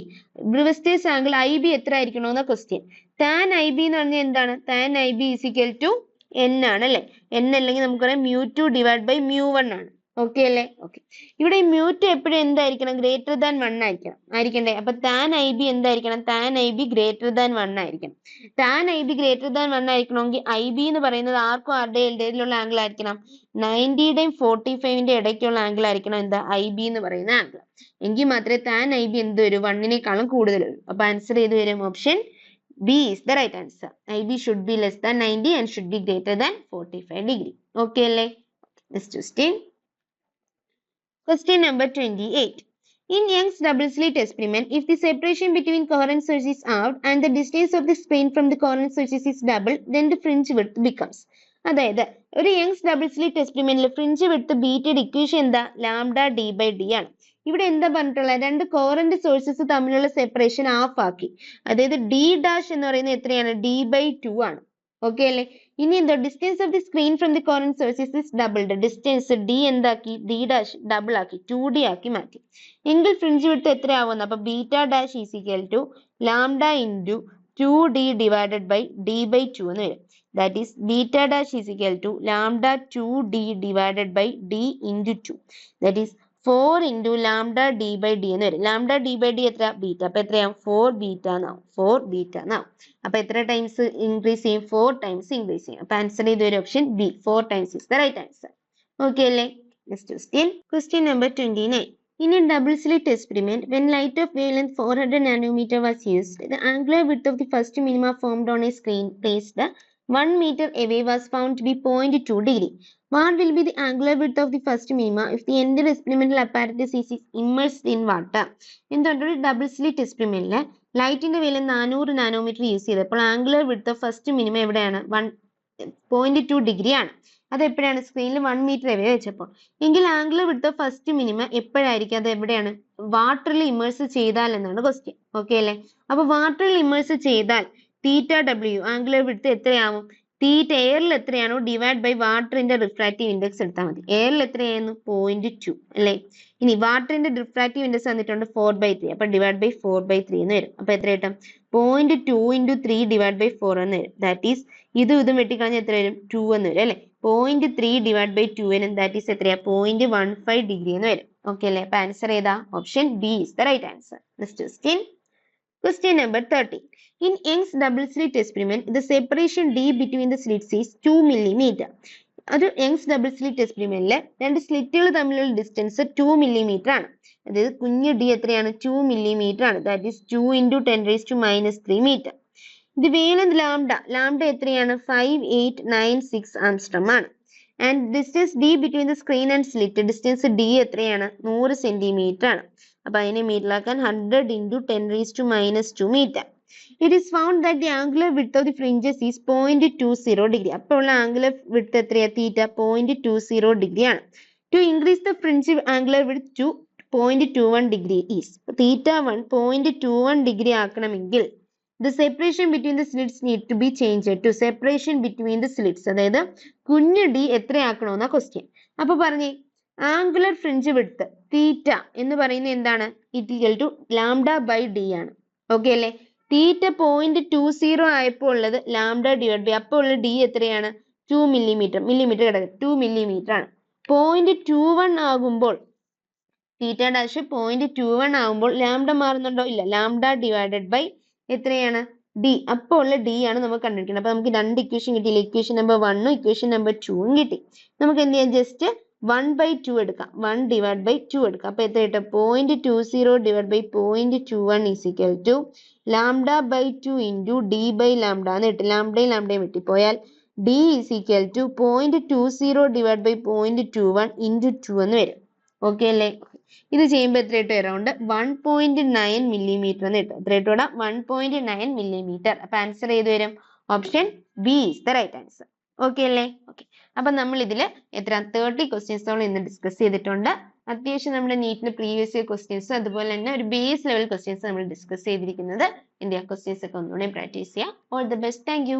Brewster's angle IB എത്ര ആയിരിക്കണമെന്ന ക്വസ്റ്റ്യൻ. tan IB എന്ന് പറഞ്ഞാൽ എന്താണ്? tan IB is equal to n ആണ് അല്ലെ. n അല്ലെങ്കിൽ നമുക്കറിയാം μ2 divide by μ1 ആണ്. ഓക്കെ അല്ലേ? ഓക്കെ. ഇവിടെ μ2 എപ്പോഴും എന്തായിരിക്കണം? Greater than 1 ആയിരിക്കണ്ടേ? അപ്പൊ tan IB എന്തായിരിക്കണം? tan IB ഗ്രേറ്റർ ദാൻ 1 ആയിരിക്കണം. tan IB greater than 1 ആയിരിക്കണമെങ്കിൽ IB എന്ന് പറയുന്നത് ആർക്കും ആരുടെ ഇടയിലുള്ള ആംഗിൾ ആയിരിക്കണം? 90യുടെയും 45ന്റെ ഇടയ്ക്കുള്ള ആംഗിൾ ആയിരിക്കണം എന്താ? IB എന്ന് പറയുന്ന ആംഗിൾ. എങ്കിൽ മാത്രമേ tan IB എന്ത് വരും? 1നേക്കാളും കൂടുതൽ വരും. അപ്പൊ ആൻസർ ചെയ്ത് വരും option B is the right answer. IB should be less than 90 and should be greater than 45 degree. Okay അല്ലേ? Next question. Question number 28. In Young's double slit experiment, if the separation between coherent sources is halved and the distance of the screen from the coherent sources is doubled, then the fringe width becomes. അതായത് ഒരു Young's double slit എക്സ്പെരിമെന്റിൽ fringe width ബീറ്റയുടെ equation എന്താ? Lambda D by D ആണ്. ഇവിടെ എന്താ പറഞ്ഞിട്ടുള്ളത്? രണ്ട് കോറന്റ് സോഴ്സസ് തമ്മിലുള്ള സെപ്പറേഷൻ ഹാഫ് ആക്കി. അതായത് ഡി ഡാഷ് എന്ന് പറയുന്നത് എത്രയാണ്? d by 2 ആണ്. ഓക്കെ അല്ലേ? ഇനി എന്താ? Distance of the screen from the coherent sources is doubled. Distance d എന്താക്കി? d ഡാഷ് ഡബിൾ ആക്കി, 2d ആക്കി മാറ്റി. എങ്കിൽ ഫ്രിഞ്ച് വിഡ്ത്ത് എത്രയാവുന്നു? അപ്പൊ beta dash is equal to lambda into 2d divided by d by 2 എന്ന് വരും. That is beta dash is equal to lambda 2d divided by d into 2. That is 4 into lambda d by d എന്ന് വരും. lambda d by d എത്ര? Beta. അപ്പൊ എത്രയാവും? 4 beta എന്നാവും. 4 beta എന്നാവും. അപ്പൊ എത്ര ടൈംസ് ഇൻക്രീസ് ചെയ്യും? 4 ടൈംസ് ഇൻക്രീസ് ചെയ്യും. അപ്പൊ ആൻസർ ചെയ്ത് ഒരു option B. 4 times is the right answer. Okay അല്ലേ? Next question. Question number 29. In a double slit experiment, when light of wavelength 400 nanometer was used, the angular width of the first minima formed on a screen placed 1 meter away was found to be 0.2 degree. What will be the angular width of the first minima if the entire experimental apparatus is immersed in water? എന്തുകൊണ്ടൊരു double slit എക്സ്പെരിമെന്റില് ലൈറ്റിന്റെ വേല 400 nanometre use ചെയ്തപ്പോൾ angular width of first minimum എവിടെയാണ്? 0.2 degree ആണ്. അത് എപ്പോഴാണ്? സ്ക്രീനിൽ 1 മീറ്റർ എവേ വെച്ചപ്പോൾ. എങ്കിൽ angular width of first minimum എപ്പോഴായിരിക്കും? അത് എവിടെയാണ്? വാട്ടറിൽ ഇമേഴ്സ് ചെയ്താൽ എന്നാണ് ക്വസ്റ്റ്യൻ. ഓക്കെ അല്ലേ? അപ്പൊ വാട്ടറിൽ ഇമേഴ്സ് ചെയ്താൽ തീറ്റ ഡബ്ല്യു ആംഗുലർ വിഡ്ത്ത് എത്രയാവും? തീറ്റ എയറിൽ എത്രയാണോ ഡിവൈഡ് ബൈ വാട്ടറിന്റെ റിഫ്രാക്റ്റീവ് ഇൻഡെക്സ് എടുത്താൽ മതി. എയറിൽ എത്രയായിരുന്നു 0.2 അല്ലേ. ഇനി വാട്ടറിന്റെ റിഫ്രാക്റ്റീവ് ഇൻഡെക്സ് വന്നിട്ടുണ്ട് 4/3. അപ്പൊ ഡിവൈഡ് ബൈ 4/3 എന്ന് വരും. അപ്പൊ എത്ര കിട്ടും? 0.2 into 3 divided by 4 എന്ന് വരും. ദാറ്റ് ഈസ് ഇതും വെട്ടിക്കളഞ്ഞാൽ എത്ര വരും? 2 എന്ന് വരും അല്ലെ. 0.3 divided by 2 എന്ന് ദാറ്റ് ഈസ് എത്രയാ? 0.15 ഡിഗ്രി എന്ന് വരും. ഓക്കെ അല്ലേ. അപ്പൊ ആൻസർ ഏതാ? Option B is the right answer. Next question. Question number 13. In Young's double slit experiment, the separation d between the slits is 2 millimeter. അത് യങ്സ് ഡബിൾ സ്ലിറ്റ് എക്സ്പെരിമെന്റിലെ രണ്ട് സ്ലിറ്റുകൾ തമ്മിലുള്ള distance 2 millimeter ആണ്. അതായത് കുഞ്ഞു ഡി എത്രയാണ്? 2 millimeter ആണ്. That is 2 into 10⁻³ meter. The wavelength lambda എത്രയാണ്? 5896 angstrom ആണ്. And distance D between the screen and slit distance D എത്രയാണ്? 100 സെന്റിമീറ്റർ ആണ്. അപ്പൊ അതിനെ മീറ്ററിലാക്കാൻ 100 into 10⁻² meter. It is found that the angular width of the fringes is 0.20 degree. അപ്പോൾ ഉള്ള angular width എത്രയാ? തീറ്റ 0.20 degree ആണ്. To increase the fringe angular width to 0.21 degree is theta 0.21 degree ആക്കണമെങ്കിൽ the separation between the slits need to be changed to separation between the slits. അതായത് കുഞ്ഞു D എത്രയാക്കണമെന്ന question. അപ്പൊ പറഞ്ഞേ angular fringe width തീറ്റ എന്ന് പറയുന്നത് എന്താണ്? Equal to lambda by D ആണ്. Okay അല്ലേ. Theta 0.20 ആയപ്പോൾ ഉള്ളത് ലാംഡ ഡിവൈഡ് ബൈ അപ്പോൾ ഉള്ള ഡി എത്രയാണ്? 2 millimeter. മില്ലിമീറ്റർ കിടക്കും. 2 millimeter ആണ്. 0.21 ആകുമ്പോൾ തീറ്റ ഡാഷ് 0.21 ആകുമ്പോൾ ലാംഡ മാറുന്നുണ്ടോ? ഇല്ല. ലാംഡ ഡിവൈഡഡ് ബൈ എത്രയാണ്? ഡി. അപ്പോൾ ഉള്ള ഡി ആണ് നമുക്ക് കണ്ടുപിടിക്കുന്നത്. അപ്പൊ നമുക്ക് രണ്ട് ഇക്വേഷൻ കിട്ടിയില്ല. ഇക്വേഷൻ നമ്പർ 1ഉം ഇക്വേഷൻ നമ്പർ 2ഉം കിട്ടി. നമുക്ക് എന്ത് ചെയ്യാം? ജസ്റ്റ് 1/2 എടുക്കാം. 1 divided by 2 എടുക്കാം. അപ്പൊ എത്ര കിട്ടും? 0.20 divided by 0.21 is equal to lambda by 2 into d by lambda എന്ന് കിട്ടും. ലാംഡയും ലാംഡയും വെട്ടിപ്പോയാൽ d is equal to 0.20 divided by 0.21 into 2 എന്ന് വരും. ഓക്കെ അല്ലേ. ഇത് ചെയ്യുമ്പോൾ എത്ര കിട്ടും? അറൗണ്ട് 1.9 millimeter എന്ന് കിട്ടും. എത്ര കിട്ടൂടാ? 1.9 millimeter. അപ്പൊ ആൻസർ ഏത് വരും? Option B is the right answer. Okay അല്ലേ. ഓക്കെ. അപ്പൊ നമ്മൾ ഇതിൽ എത്ര 30 ക്വസ്റ്റ്യൻസോളം ഇന്ന് ഡിസ്കസ് ചെയ്തിട്ടുണ്ട്. അത്യാവശ്യം നമ്മുടെ നീറ്റിന് പ്രീവിയസ് ഇയർ ക്വസ്റ്റ്യൻസ് അതുപോലെ തന്നെ ഒരു ബേസ് ലെവൽ ക്വസ്റ്റ്യൻസ് നമ്മൾ ഡിസ്കസ് ചെയ്തിരിക്കുന്നത്. ഇന്ത്യ ക്വസ്റ്റ്യൻസ് ഒക്കെ ഒന്നുകൂടെ പ്രാക്ടീസ് ചെയ്യാം. All the best. Thank you.